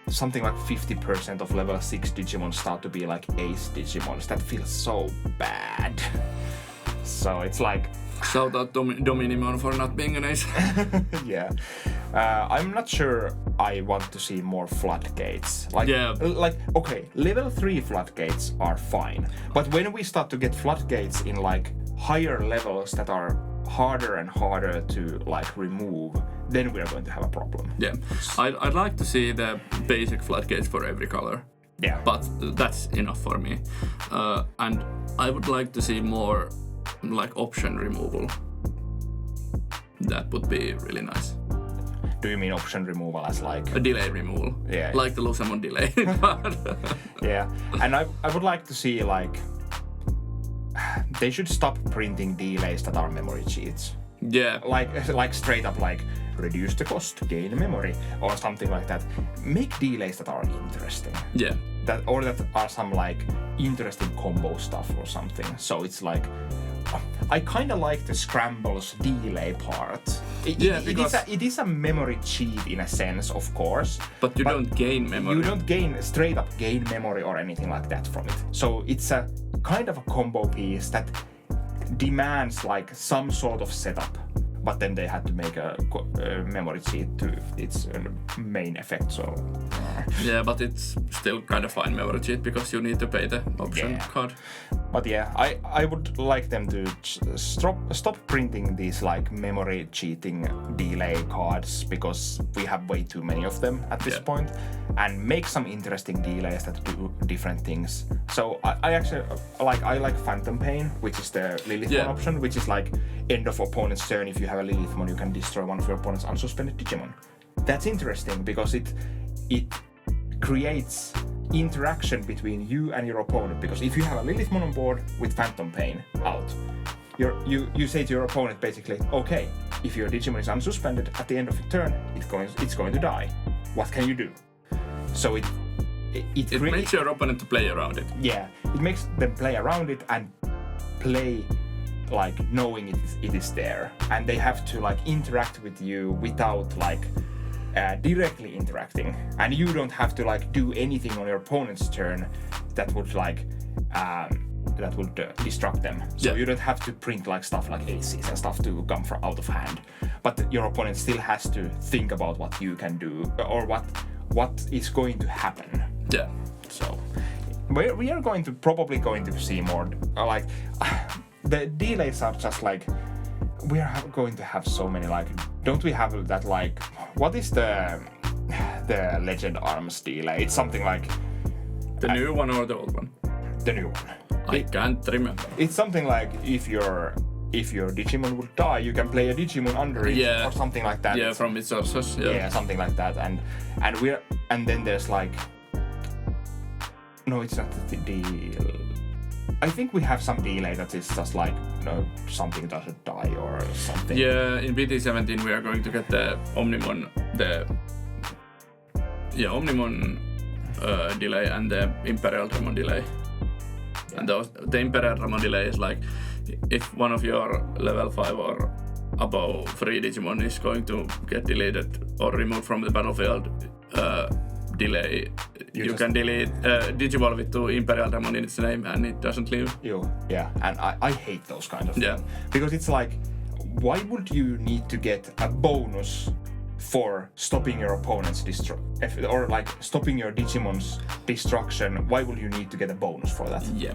something like 50% of level 6 Digimon start to be like ace Digimons, that feels so bad. So it's like, shout out Dominimon for not being an ace. Yeah. I'm not sure I want to see more floodgates. Okay, level 3 floodgates are fine, but when we start to get floodgates in like higher levels that are harder and harder to like remove, then we are going to have a problem. Yeah, I'd like to see the basic floodgates for every color. Yeah. But that's enough for me. And I would like to see more like option removal. That would be really nice. Do you mean option removal as like a delay removal? Yeah. Like the Lusamon delay. Yeah, and I would like to see like they should stop printing delays that are memory cheats. Yeah. Like straight up like reduce the cost, gain memory, or something like that. Make delays that are interesting. Yeah. That are some like interesting combo stuff or something. So it's like, I kind of like the scrambles delay part. It is a memory cheat in a sense, of course. But you don't gain memory. You don't straight up gain memory or anything like that from it. So it's a kind of a combo piece that demands like some sort of setup. But then they had to make a memory cheat to its main effect, so... Yeah, but it's still kind of fine memory cheat because you need to pay the option card. But yeah, I would like them to stop printing these like memory cheating delay cards because we have way too many of them at this point, and make some interesting delays that do different things. So I actually like Phantom Pain, which is the Lilithmon option, which is like end of opponent's turn. If you have a Lilithmon, you can destroy one of your opponent's unsuspended Digimon. That's interesting because it creates interaction between you and your opponent, because if you have a Lilithmon on board with Phantom Pain out, you say to your opponent basically, okay, if your Digimon is unsuspended at the end of your turn, it's going to die. What can you do? So it makes your opponent to play around it. Yeah, it makes them play around it and play like knowing it is there, and they have to like interact with you without like directly interacting, and you don't have to like do anything on your opponent's turn that would like distract them. So you don't have to print like stuff like aces and stuff to come from out of hand, but your opponent still has to think about what you can do or what is going to happen. Yeah. So we are probably going to see more like the delays are just like, we are going to have so many, like, don't we have that, like, what is the Legend Arms delay? It's something like... The new one or the old one? The new one. I can't remember. It's something like, if your Digimon would die, you can play a Digimon under it, or something like that. Yeah, from its sources. Yeah, something like that. And then there's like... No, it's not the deal. I think we have some delay that is just like, something doesn't die or something. Yeah, in BT18 we are going to get the Omnimon, Omnimon delay and the Imperial Dramon delay. Yeah. And the Imperial Dramon delay is like, if one of your level 5 or above free Digimon is going to get deleted or removed from the battlefield, delay, you can delete Digivolve it to Imperial Dramon in its name and it doesn't leave. Yeah, and I hate those kind of things. Because it's like, why would you need to get a bonus for stopping your opponent's or like stopping your Digimon's destruction? Why would you need to get a bonus for that? Yeah.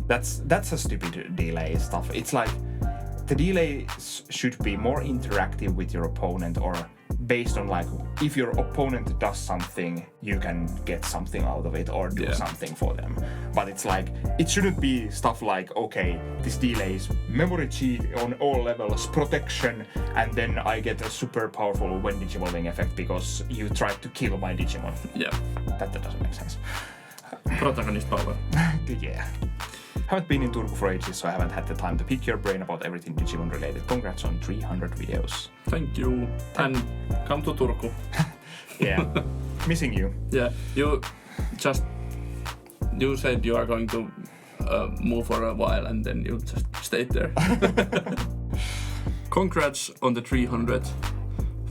That's a stupid delay stuff. It's like, the delays should be more interactive with your opponent, or based on like, if your opponent does something, you can get something out of it or do something for them. But it's like, it shouldn't be stuff like, okay, this delay is memory cheat on all levels, protection, and then I get a super powerful when Digivolving effect because you tried to kill my Digimon. Yeah. That doesn't make sense. Protagonist power. Yeah. Haven't been in Turku for ages, so I haven't had the time to pick your brain about everything Digimon related. Congrats on 300 videos. Thank you. And come to Turku. Yeah. Missing you. Yeah. You said you are going to move for a while and then you just stayed there. Congrats on the 300.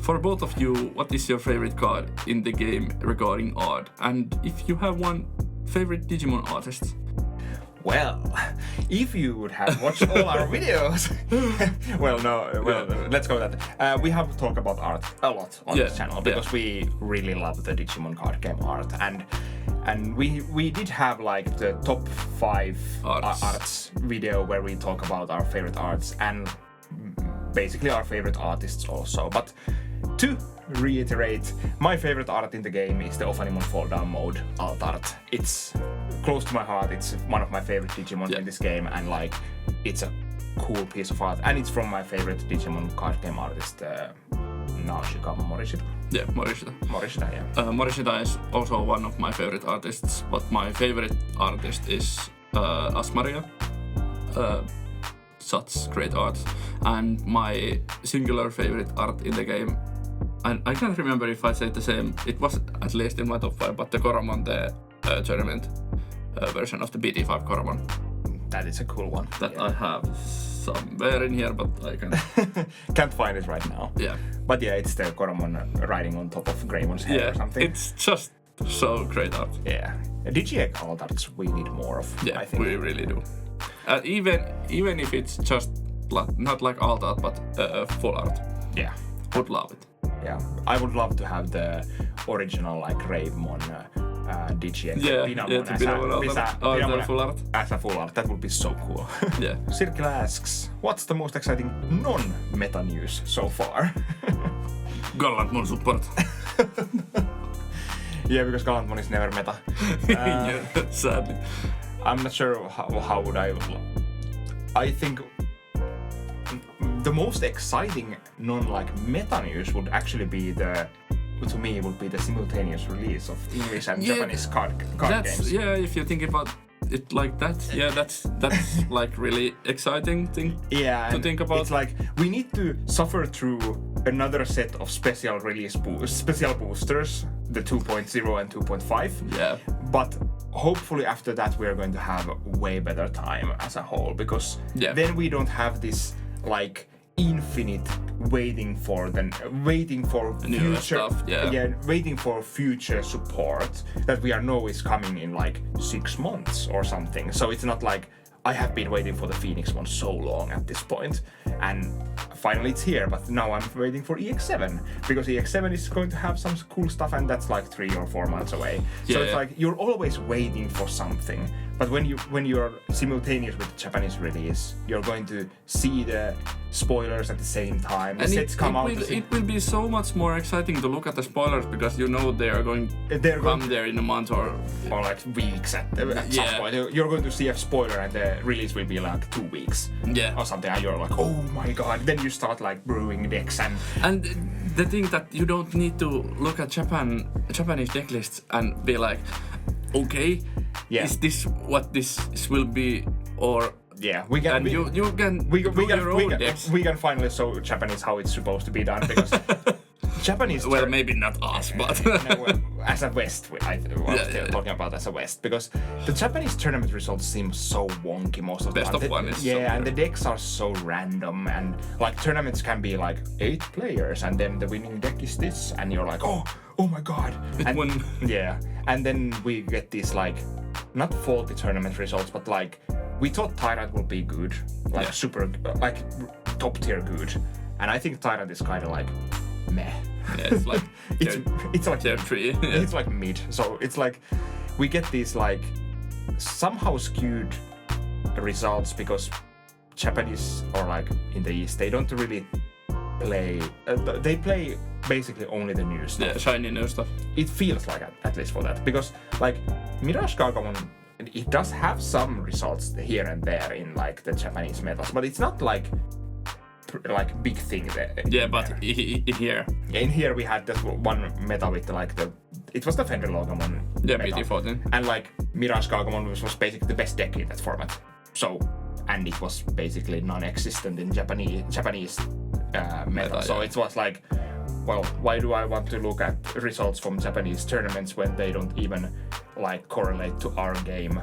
For both of you, what is your favorite card in the game regarding art? And if you have one favorite Digimon artist? Well, if you would have watched all our videos... let's go with that. We have talked about art a lot on this channel because we really love the Digimon card game art. And we did have like the top 5 arts video where we talk about our favorite arts and basically our favorite artists also. But to reiterate, my favorite art in the game is the Ophanimon Fall Down mode alt art. It's close to my heart. It's one of my favorite Digimon in this game, and like, it's a cool piece of art. And it's from my favorite Digimon card game artist, Naoshika Morishita. Yeah, Morishita. Morishita, yeah. Morishita is also one of my favorite artists, but my favorite artist is Asmaria. Such great art. And my singular favorite art in the game, and I can't remember if I said the same, it was at least in my top 5, but the Coromon, the tournament version of the BT5 kanavan. That is a cool one. That I have somewhere in here, but I can't find it right now. Yeah. But yeah, it's the kanavan riding on top of Greymon's head or something. It's just so great art. Yeah. DGA alt arts we need more of. Yeah, I think. we really do. Even if it's just not like alt art, but full art. Yeah. Would love it. Yeah, I would love to have the original like Greymon DGA. Full art. As a full art, that would be so cool. Yeah. Circle asks, what's the most exciting non-meta news so far? Gallantmon support. Yeah, because Gallantmon is never meta. Yeah, sadly. I'm not sure how would I think the most exciting meta news would actually be to me would be the simultaneous release of English and Japanese card games. Yeah, if you think about it like that, yeah, that's like really exciting thing to think about. It's like we need to suffer through another set of special boosters, the 2.0 and 2.5. Yeah. But hopefully after that we are going to have way better time as a whole, because then we don't have this like infinite waiting for future stuff, waiting for future support that we know is coming in like 6 months or something. So it's not like I have been waiting for the Phoenix one so long at this point, and finally it's here, but now I'm waiting for EX7 because EX7 is going to have some cool stuff, and that's like 3 or 4 months away. So it's like you're always waiting for something. But when you're simultaneous with the Japanese release, you're going to see the spoilers at the same time. The sets come out. It will be so much more exciting to look at the spoilers because you know they are going to come there in a month or like weeks at some point. You're going to see a spoiler and the release will be like 2 weeks or something, and you're like, oh my god. Then you start like brewing decks and the thing that you don't need to look at Japanese deck lists and be like, okay, is this what this will be, or we can we can finally show Japanese how it's supposed to be done, because Japanese maybe not us, but as a West, I'm still talking about as a West, because the Japanese tournament results seem so wonky most of the time. Best of one is and the decks are so random, and like tournaments can be like 8 players, and then the winning deck is this, and you're like, oh my god. And then we get these like not faulty tournament results, but like we thought Tyrant would be good, like super, like top tier good, and I think Tyrant is kind of like meh. Yeah, it's like it's like tier 3. It's like mid. So it's like we get these like somehow skewed results because Japanese, or like in the East, they don't really play. They play basically only the new stuff. Yeah, shiny new stuff. It feels like at least for that, because like Mirage Gargamon, it does have some results here and there in like the Japanese metas, but it's not like big thing there. Yeah, but in here. Yeah, in here we had that one meta with like it was the Fender Logamon. Yeah, BT18. And like Mirage Gargamon was basically the best deck in that format. So, and it was basically non-existent in Japanese meta. So it was like, well, why do I want to look at results from Japanese tournaments when they don't even like correlate to our game?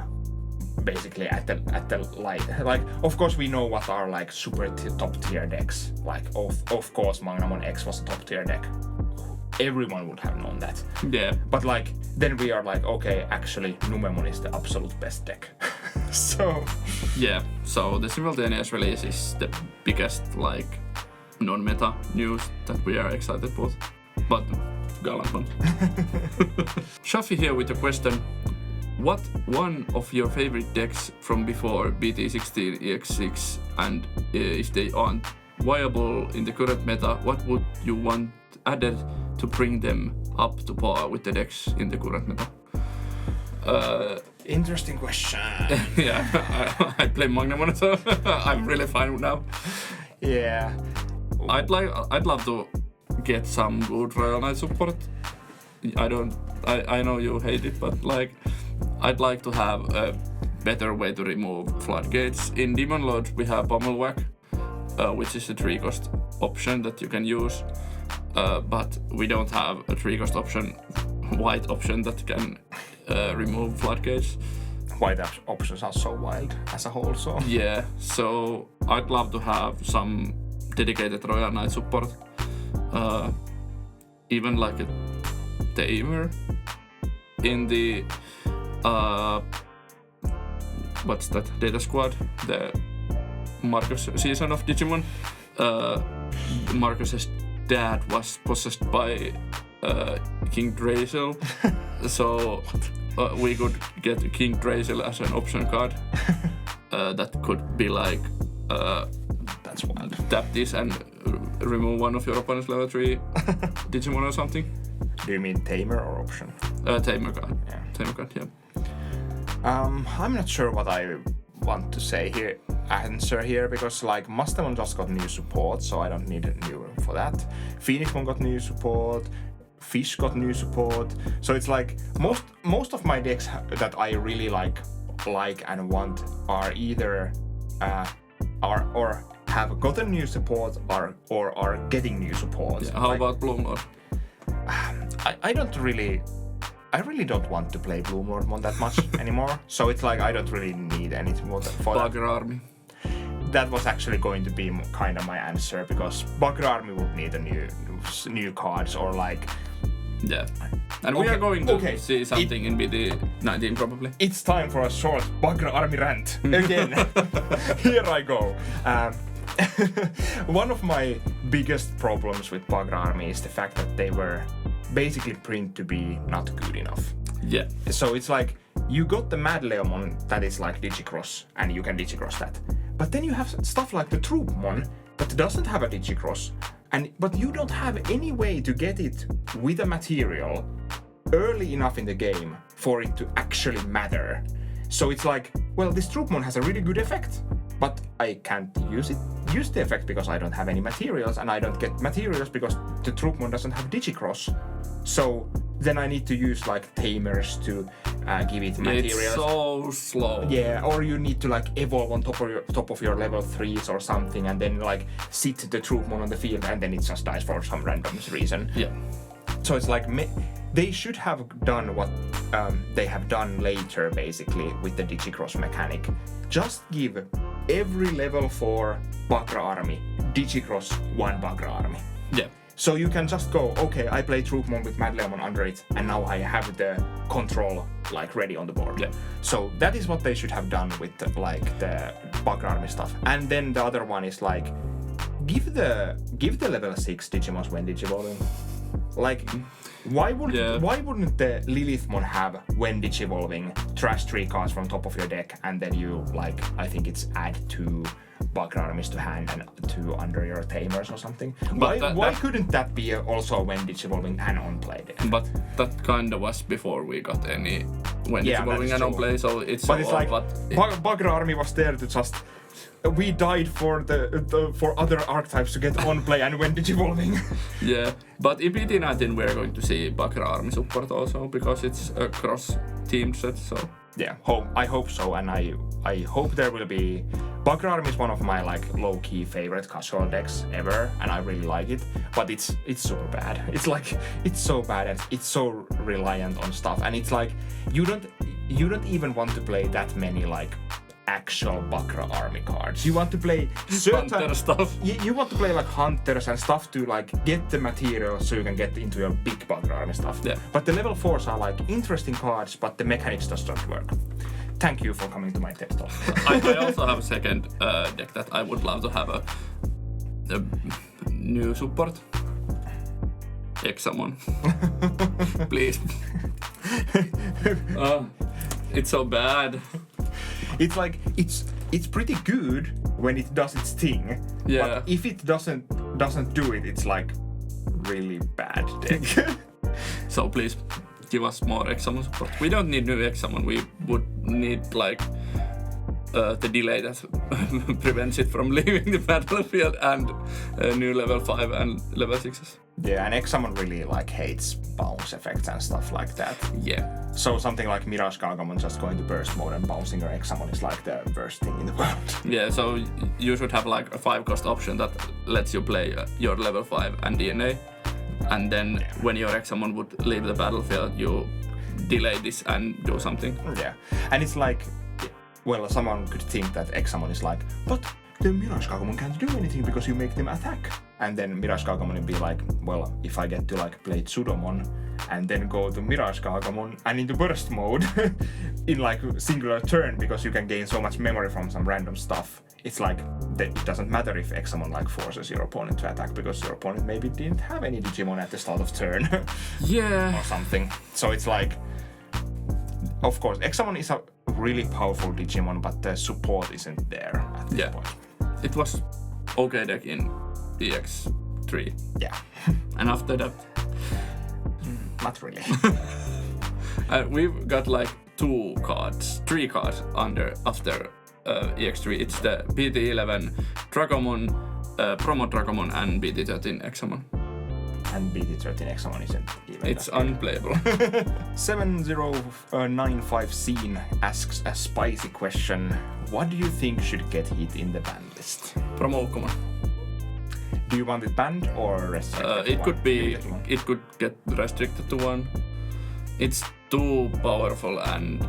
Basically at the light, like of course we know what are like super top tier decks. Like of course Magnamon X was a top tier deck. Everyone would have known that. Yeah. But like then we are like, okay, actually Numemon is the absolute best deck. So the simultaneous release is the biggest like non-meta news that we are excited about. But Gallantmon. Shafi here with a question. What one of your favorite decks from before BT16 EX6, and if they aren't viable in the current meta, what would you want added to bring them up to par with the decks in the current meta? Interesting question. I play Magnamon, so I'm really fine now. Yeah. I'd love to get some good Royal Knight support. I know you hate it, but like I'd like to have a better way to remove floodgates. In Demon Lord we have Pummelwhack, which is a 3-cost option that you can use, but we don't have a 3-cost option, white option that can remove floodgates. white options are so wild as a whole. So yeah, so I'd love to have some dedicated Royal Knight support, even like a tamer in the what's that data squad, the Marcus season of Digimon. Marcus's dad was possessed by King Drazel, so we could get King Drazel as an option card. That could be like that's wild. Tap this and remove one of your opponent's level 3 Digimon or something. Do you mean tamer or option? Tamer card. Yeah. Tamer card, yeah. I'm not sure what I want to answer here because like Mastemon just got new support, so I don't need a new for that. Phoenixmon got new support. Fish got new support. So it's like most of my decks that I really like and want are either or have gotten new support or are getting new support. Yeah, how about Bloomlord? I really don't want to play Bloomlordmon that much anymore. So it's like I don't really need anything more for that. Bugger Army. That was actually going to be kind of my answer because Bugger Army would need a new cards or like. Yeah. And we are going to see something in BT18 probably. It's time for a short Bugger Army rant. Again. Here I go. One of my biggest problems with Bugger Army is the fact that they were basically printed to be not good enough. Yeah. So it's like you got the Mad Leomon that is like Digicross and you can Digicross that. But then you have stuff like the Troopmon that doesn't have a Digicross. But you don't have any way to get it with a material early enough in the game for it to actually matter. So it's like, well, this Troopmon has a really good effect, but I can't use the effect because I don't have any materials, and I don't get materials because the Troopmon doesn't have Digicross. So then I need to use like tamers to give it materials. It's so slow. Yeah, or you need to like evolve on top of your level 3s or something, and then like sit the Troopmon on the field, and then it just dies for some random reason. Yeah. So it's like they should have done what they have done later, basically with the Digicross mechanic. Just give every level 4 Bugger Army Digicross 1 Bugger Army. Yeah. So you can just go, okay, I play Troopmon with Mad Leomon under it, and now I have the control like ready on the board. Yeah. So that is what they should have done with the Bugger Army stuff. And then the other one is like, give the level 6 Digimons when Digivolving. Like, why wouldn't the Lilithmon have when Digivolving trash 3 cards from top of your deck, and then you like, I think it's add 2 Bugger Armies to hand and 2 under your tamers or something. Why couldn't that be also when Digivolving and on play deck? But that kinda was before we got any when Digivolving and on play, so it's but it's like Bugger Army was there to just. We died for for other archetypes to get on play and when Digivolving. Yeah, but in BT19 we're going to see Bugger Army support also because it's a cross team set. So yeah, I hope so, and I hope there will be. Bugger Army is one of my like low-key favorite casual decks ever, and I really like it. But it's super bad. It's like it's so bad and it's so reliant on stuff, and it's like you don't even want to play that many like actual Bugger Army cards. You want to play certain Hunter stuff. You want to play like hunters and stuff to like get the material so you can get into your big Bugger Army stuff. Yeah. But the level 4s are like interesting cards, but the mechanics just don't work. Thank you for coming to my TED Talk. I also have a second deck that I would love to have a new support. Examon. Please. It's so bad. It's like it's pretty good when it does its thing. Yeah. But if it doesn't do it, it's like really bad deck. So please give us more Examon support. We don't need new Examon. We would need like the delay that prevents it from leaving the battlefield and new level 5 and level 6s. Yeah, and Examon really like hates bounce effects and stuff like that. Yeah. So something like Mirage Gargamon just going to burst mode and bouncing your Examon is like the worst thing in the world. Yeah, so you should have like a 5-cost option that lets you play your level 5 and DNA. And then when your Examon would leave the battlefield, you delay this and do something. Yeah, and it's like, well, someone could think that Examon is like, but the Mirage Kagomon can't do anything because you make them attack. And then Mirage Kagomon would be like, well, if I get to like play Tsudomon and then go to Mirage Kagomon and into burst mode in like a singular turn because you can gain so much memory from some random stuff. It's like, it doesn't matter if Examon like forces your opponent to attack because your opponent maybe didn't have any Digimon at the start of turn. Yeah. Or something. So it's like, of course, Examon is a really powerful Digimon, but the support isn't there at this point. It was okay deck in EX3. Yeah. And after that... Not really. We've got like 3 cards after EX3. It's the BT11 Dragomon, Promo Dragomon, and BT13 Examon. And BT13 Examon isn't even. It's unplayable. 7095 Scene asks a spicy question. What do you think should get hit in the ban list? Promo Ukkomon. Do you want it banned or restricted? It could get restricted to 1. It's too powerful and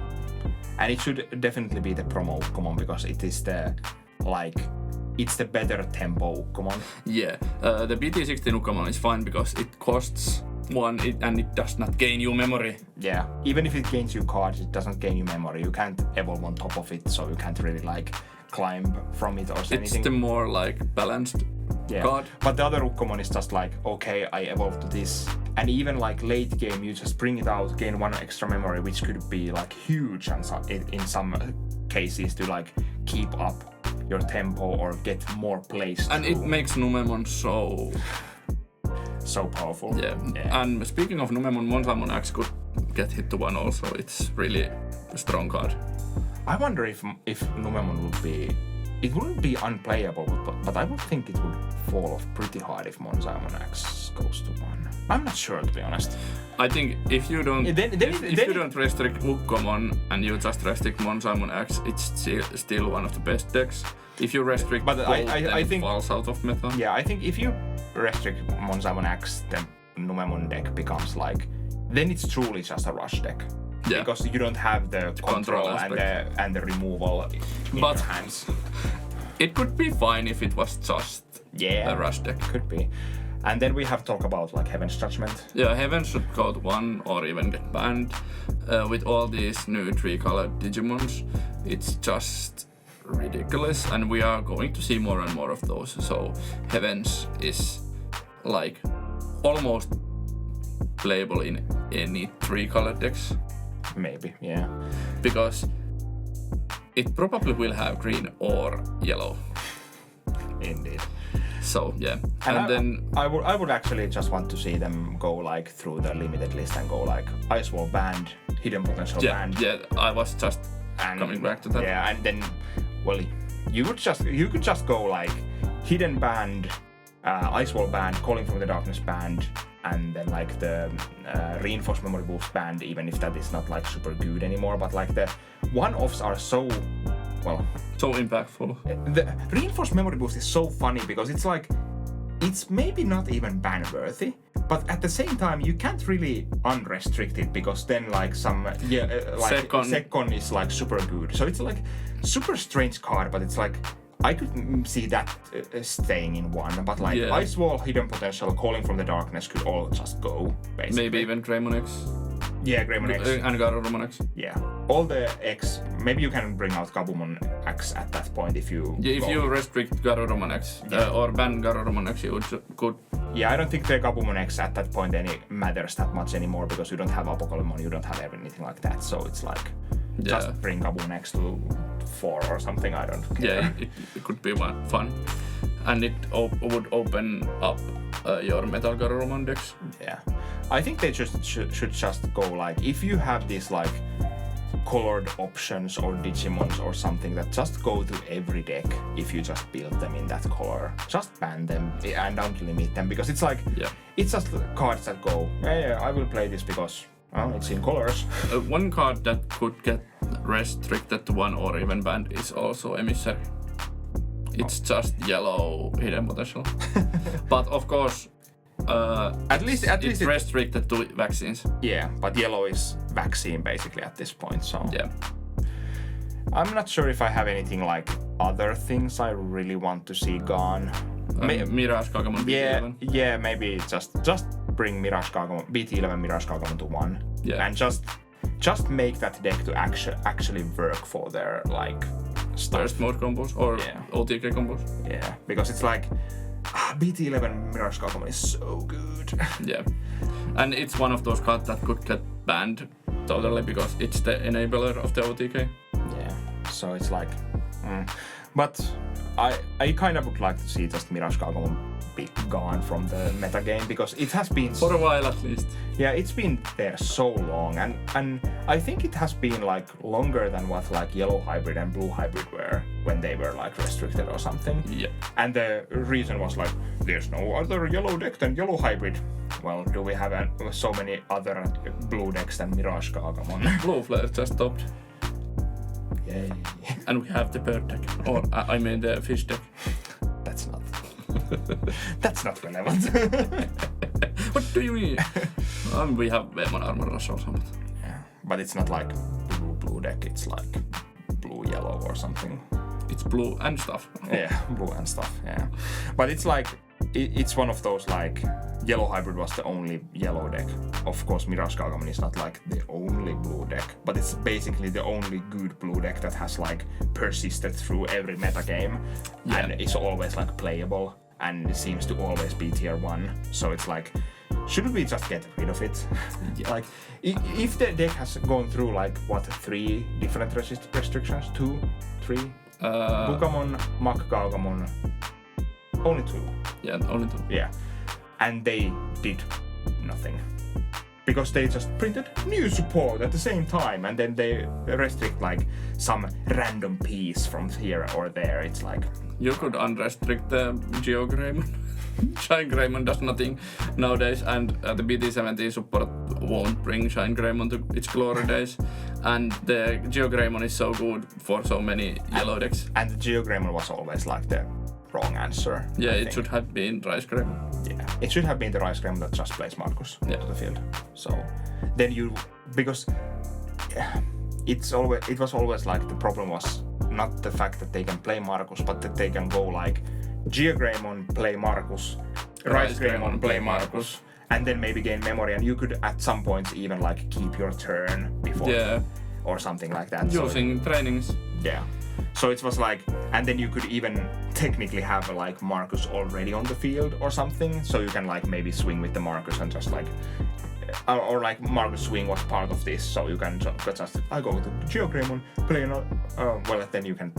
it should definitely be the Promo Ukkomon because it is it's the better tempo Ukkomon. Yeah, the BT16 Ukkomon is fine because it costs 1 and it does not gain you memory. Yeah, even if it gains you cards, it doesn't gain you memory. You can't evolve on top of it, so you can't really like climb from it or anything. It's the more like balanced card. But the other Ukkomon is just like, okay, I evolved to this. And even like late game, you just bring it out, gain 1 extra memory, which could be like huge in some cases to like keep up your tempo or get more plays. And it makes Numemon so powerful. Yeah. And speaking of Numemon, Monsamon X could get hit to 1 also. It's really a strong card. I wonder if Numemon would be... It wouldn't be unplayable, but I would think it would fall off pretty hard if Monsamon X goes to 1. I'm not sure, to be honest. I think if you don't don't restrict Ukkomon and you just restrict Monsamon X, it's still one of the best decks. If you restrict both, I think it falls out of meta. Yeah, I think if you restrict Monsamon X, then Numemon deck becomes like... Then it's truly just a rush deck. Yeah. Because you don't have the control and the removal in your hands. It could be fine if it was just a rush deck. Could be. And then we have to talk about like Heaven's Judgment. Yeah, Heaven should go to 1 or even get banned. With all these new 3-colored Digimons, it's just ridiculous, and we are going to see more and more of those. So Heavens is like almost playable in any 3-colored decks. Maybe, yeah. Because it probably will have green or yellow. Indeed. So yeah, and then I would actually just want to see them go like through the limited list and go like Ice Wall banned, Hidden Potential banned. Yeah, I was just coming back to that. Yeah, and then you could just go like Hidden banned, Ice Wall banned, Calling from the Darkness banned, and then like the Reinforced Memory Boost banned, even if that is not like super good anymore. But like the one-offs are so impactful. The Reinforced Memory Boost is so funny because it's like, it's maybe not even ban worthy, but at the same time you can't really unrestrict it because then like some Second is like super good. So it's like super strange card, but it's like I could see that staying in 1, but like Ice Wall, Hidden Potential, Calling from the Darkness could all just go basically. Maybe even Greymon X. Yeah, Greymon X. And Garurumon X. Yeah. All the X, maybe you can bring out Gabumon X at that point if you... Yeah, if you restrict Garurumon X or ban Garurumon X, you could... Yeah, I don't think the Gabumon X at that point matters that much anymore because you don't have Apocalypse, you don't have anything like that, so it's like... Just bring Gabumon X to 4 or something, I don't care. Yeah, it could be fun. And it would open up your Metal Garurumon decks. Yeah. I think they just should just go like, if you have these like colored options or Digimons or something that just go to every deck if you just build them in that color. Just ban them and don't limit them because it's like, it's just cards that go, I will play this because it's in colors. One card that could get restricted to 1 or even banned is also Emissary. It's just yellow Hidden Potential. But of course, At least it's restricted to vaccines. Yeah, but yellow is vaccine basically at this point, so... Yeah. I'm not sure if I have anything like other things I really want to see gone. Mirage Kagamon BT11. Yeah, maybe just bring Mirage Kagamon, BT11 Mirage Kagamon to 1. Yeah. And just make that deck to actually work for their like stuff. First mode combos or OTK combos. Yeah, because it's like BT11 Mirage Kagamon is so good. Yeah. And it's one of those cards that could get banned totally because it's the enabler of the OTK. Yeah. So it's like but I kind of would like to see just Mirage Kagamon be gone from the metagame because it has been for a while at least. Yeah, it's been there so long and I think it has been like longer than what like yellow hybrid and blue hybrid were when they were like restricted or something. Yeah. And the reason was like there's no other yellow deck than yellow hybrid. Well, do we have so many other blue decks than Mirage Kagamon? Blue Flare just stopped. Yay. And we have the bird deck. Or I mean the fish deck. That's not relevant. What do you mean? We have Veemon Armor Rush also. Yeah, but it's not like blue deck, it's like blue-yellow or something. It's blue and stuff. Yeah, blue and stuff, yeah. But it's like, it's one of those like, yellow hybrid was the only yellow deck. Of course, Mirage Kagamon is not like the only blue deck, but it's basically the only good blue deck that has like persisted through every metagame and is always like playable and it seems to always be tier 1. So it's like, shouldn't we just get rid of it? Yeah. Like, if the deck has gone through like, what, 3 different restrictions? 2? 3? Bukamon, Kagamon, only 2. Yeah, only 2. Yeah. And they did nothing. Because they just printed new support at the same time and then they restrict like some random piece from here or there. It's like... You could unrestrict the Geo Greymon. Shine Greymon does nothing nowadays and the BT18 support won't bring Shine Greymon to its glory days. And the Geo Greymon is so good for so many yellow decks. And the Geo Greymon was always like the wrong answer. Yeah, it should have been Rice Greymon. Yeah, it should have been the Rice Greymon that just plays Marcus to the field. So then because it was always like the problem was not the fact that they can play Marcus, but that they can go like Geo Greymon play Marcus, Rice Greymon play Marcus, and then maybe gain memory, and you could at some points even like keep your turn before or something like that. Using trainings. Yeah. So it was like, and then you could even technically have like Marcus already on the field or something, so you can like maybe swing with the Marcus and just like, or like Marcus swing was part of this, so you can just I go to Geo Greymon, play well then you can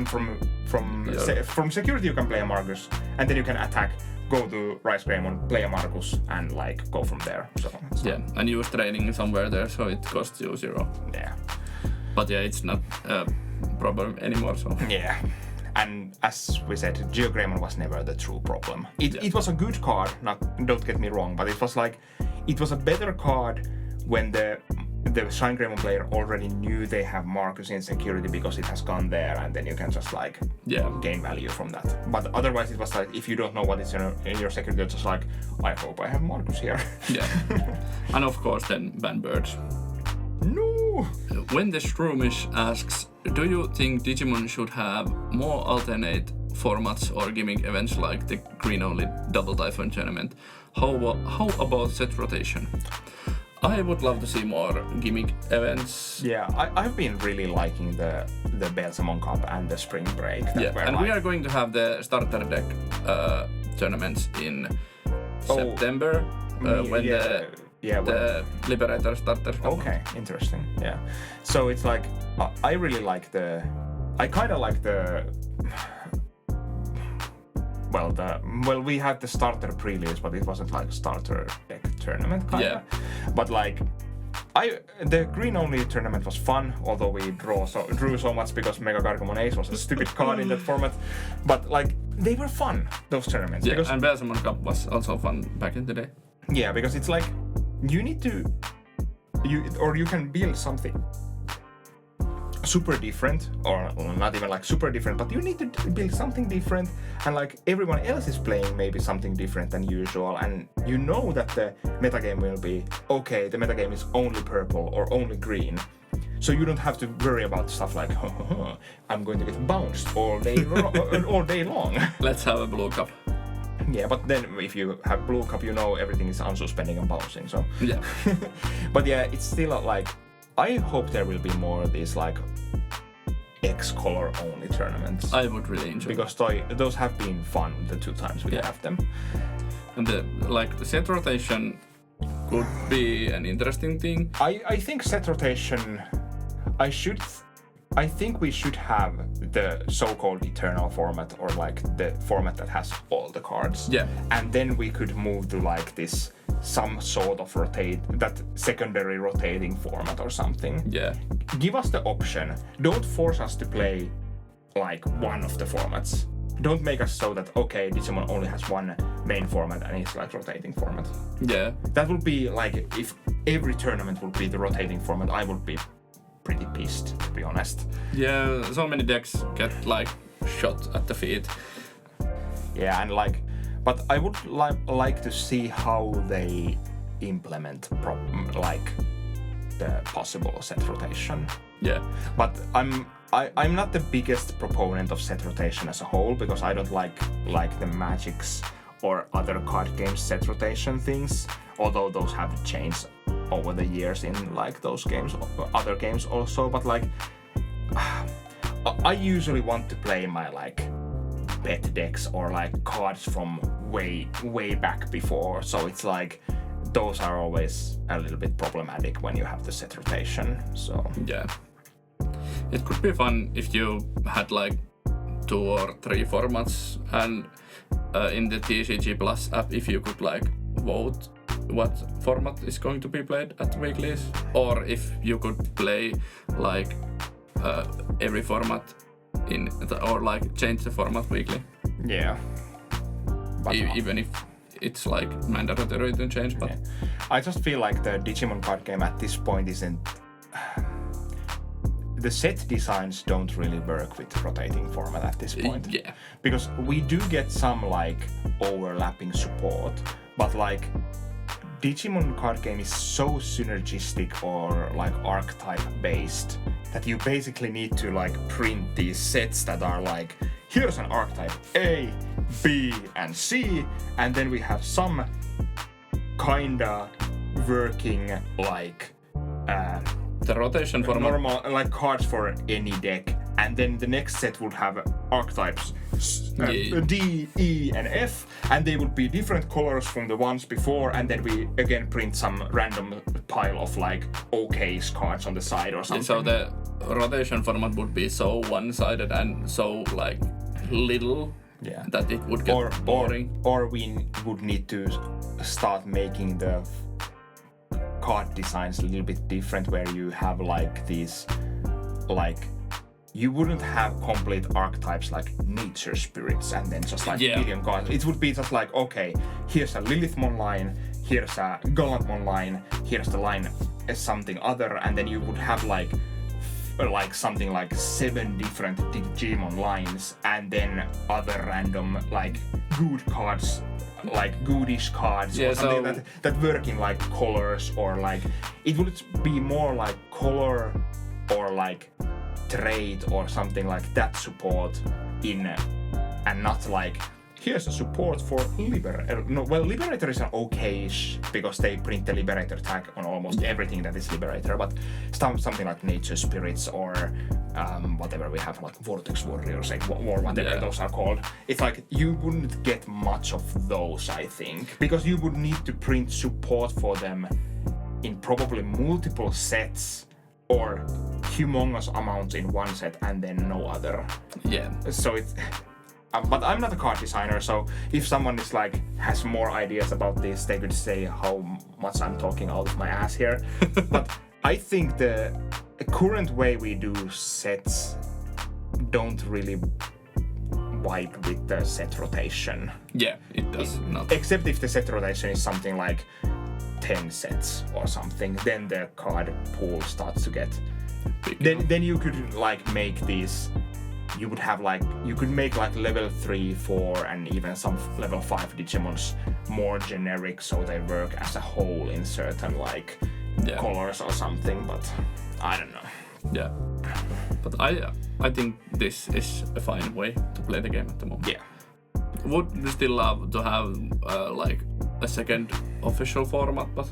from security you can play a Marcus, and then you can attack, go to Rice Greymon, play a Marcus, and like go from there. So yeah, and use training somewhere there, so it costs you 0. Yeah. But yeah, it's not problem anymore. So yeah. And as we said, Geo Greymon was never the true problem. It was a good card, don't get me wrong, but it was like, it was a better card when the Shine Greymon player already knew they have Marcus in security because it has gone there, and then you can just like gain value from that. But otherwise it was like, if you don't know what is in your security, it's just like, I hope I have Marcus here. Yeah. And of course then ban birds. No! When the Shroomish asks, do you think Digimon should have more alternate formats or gimmick events like the green-only Double Typhoon tournament? How about set rotation? I would love to see more gimmick events. Yeah, I've been really liking the Belzamon Cup and the Spring Break. And we are going to have the starter deck tournaments in September when the Liberator starters come. Okay, interesting. Yeah. So it's like, I really like I kind of like we had the starter pre-release, but it wasn't like a starter deck tournament kind of. But like, the green only tournament was fun, although we drew so much because Mega Gargomon Ace was a stupid card in that format. But like, they were fun, those tournaments. Yeah, and Belzamon Cup was also fun back in the day. Yeah, because it's like, you need to, you can build something. super different, or not even like super different, but you need to build something different, and like everyone else is playing maybe something different than usual, and you know that the metagame will be, okay, the metagame is only purple or only green. So you don't have to worry about stuff like, I'm going to get bounced all day long. Let's have a blue cup. Yeah, but then if you have blue cup, you know everything is unsuspending and bouncing, so... Yeah. But yeah, it's still like... I hope there will be more of these like X-color only tournaments. I would really enjoy because those have been fun the 2 times we have them. And the set rotation could be an interesting thing. I think set rotation... I think we should have the so-called eternal format, or like the format that has all the cards. Yeah. And then we could move to like this some sort of that secondary rotating format or something. Yeah. Give us the option. Don't force us to play like one of the formats. Don't make us so that, okay, Digimon only has one main format and it's like rotating format. Yeah. That would be like, if every tournament would be the rotating format, I would be pretty pissed, to be honest. Yeah, so many decks get like shot at the feet. Yeah, and like, but I would like to see how they implement like the possible set rotation. Yeah. But I'm not the biggest proponent of set rotation as a whole, because I don't like the Magic's or other card games set rotation things, although those have changed over the years in like those games, other games also. But like, I usually want to play my like bet decks or like cards from way back before, so it's like those are always a little bit problematic when you have the set rotation. So yeah, it could be fun if you had like 2 or 3 formats, and in the TCG Plus app, if you could like vote what format is going to be played at weeklies, or if you could play like every format or like change the format weekly. Yeah. But even if it's like mandatory to change, but I just feel like the Digimon card game at this point isn't. The set designs don't really work with rotating format at this point. Yeah. Because we do get some like overlapping support, but like Digimon card game is so synergistic or like archetype based that you basically need to like print these sets that are like, here's an archetype A, B, and C, and then we have some kinda working like the rotation format, normal like cards for any deck, and then the next set would have archetypes D, E, and F, and they would be different colors from the ones before, and then we again print some random pile of like OK's cards on the side or something. So the rotation format would be so one-sided and so like little that it would get boring. Or we would need to start making the card designs a little bit different, where you have like these, like, you wouldn't have complete archetypes like nature spirits and then just like million cards. It would be just like, okay, here's a Lilithmon line, here's a Gallantmon line, here's the line as something other, and then you would have like something like 7 different Digimon lines, and then other random like good cards, like goodish cards, or something that work in like colors, or like it would be more like color or like trade or something like that support in, and not like here's a support for Liberator. No, well, Liberator is an okay-ish because they print the Liberator tag on almost everything that is Liberator, but something like Nature Spirits or whatever we have, like Vortex Warriors or whatever those are called. It's like you wouldn't get much of those, I think, because you would need to print support for them in probably multiple sets or humongous amounts in one set and then no other. Yeah. So it's... but I'm not a card designer, so if someone is like has more ideas about this, they could say how much I'm talking out of my ass here. But I think the current way we do sets don't really vibe with the set rotation. Yeah, it does not. Except if the set rotation is something like 10 sets or something, then the card pool starts to get Then you could like make these. You would have like you could make like level 3, 4, and even some level 5 Digimons more generic, so they work as a whole in certain like colors or something. But I don't know. Yeah, but I think this is a fine way to play the game at the moment. Yeah. Would you still love to have like a second official format, but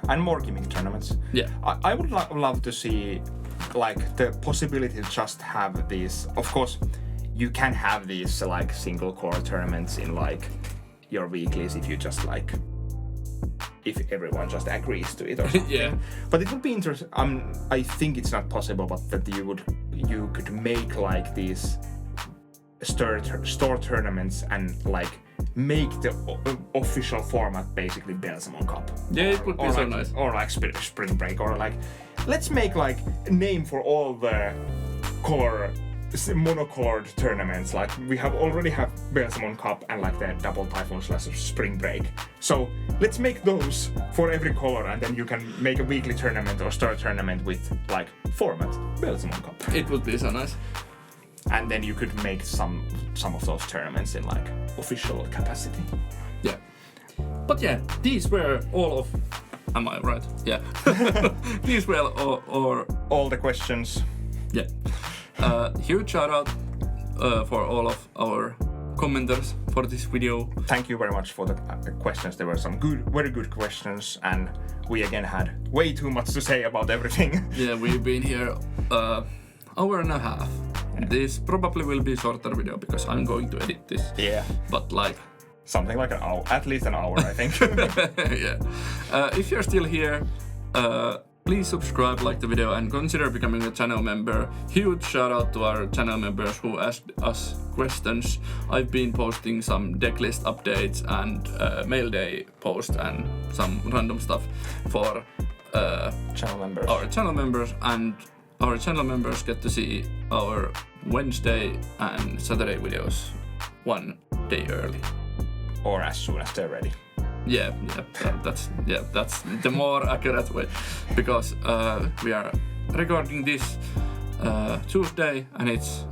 and more gimmick tournaments. Yeah, I would love to see like the possibility to just have these. Of course, you can have these like single core tournaments in like your weeklies if you just like if everyone just agrees to it or something. Yeah. But it would be interesting. I think it's not possible, but that you could make like these store tournaments and like make the official format basically Belzamon Cup. Yeah, it would be so nice. Or like Spring Break, or like let's make like a name for all the monocolored tournaments. Like we already have Belzamon Cup and like the Double Typhoon / Spring Break. So let's make those for every color, and then you can make a weekly tournament or star tournament with like format Belzamon Cup. It would be so nice. And then you could make some of those tournaments in like official capacity. Yeah. But yeah, these were all of. Am I right? Yeah. These were all the questions. Yeah. Huge shout out for all of our commenters for this video. Thank you very much for the questions. There were some very good questions, and we again had way too much to say about everything. Yeah, we've been here hour and a half. This probably will be a shorter video because I'm going to edit this. Yeah. But like something like an hour, at least an hour, I think. Yeah. If you're still here, please subscribe, like the video, and consider becoming a channel member. Huge shout out to our channel members who asked us questions. I've been posting some deck list updates and mail day posts and some random stuff for channel members. Our channel members, and our channel members get to see our Wednesday and Saturday videos one day early. Or as soon as they're ready. That's the more accurate way, because we are recording this Tuesday and it's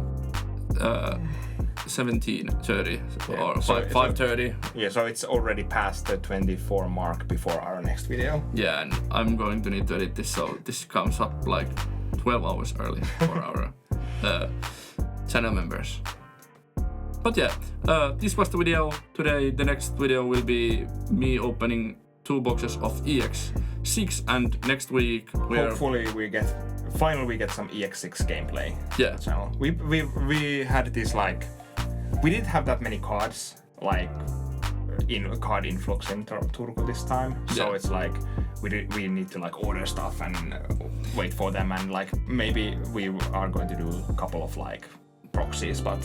17:30 or 5:30. Yeah, so it's already past the 24 mark before our next video. Yeah, and I'm going to need to edit this, so this comes up like 12 hours early for our channel members. But yeah, this was the video today. The next video will be me opening 2 boxes of EX6, and next week hopefully we get some EX6 gameplay. Yeah. On the channel. We had this like we didn't have that many cards like in card influx in Turku this time, so it's like we need to like order stuff and wait for them, and like maybe we are going to do a couple of like proxies, but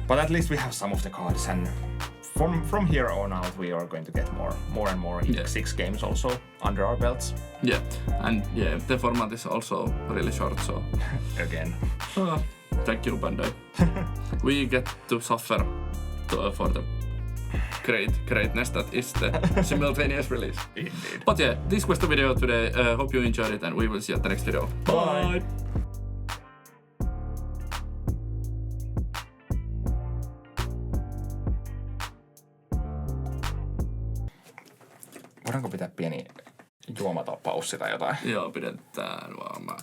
But at least we have some of the cards, and from here on out we are going to get more and more EX6 games also under our belts. Yeah, and the format is also really short, so again. Thank you, Bandai. We get to suffer for the greatness that is the simultaneous release. Indeed. But yeah, this was the video today. Hope you enjoyed it, and we will see you at the next video. Bye! Voidaanko pitää pieni juomatapaussi tai jotain? Joo, pidetään vaan.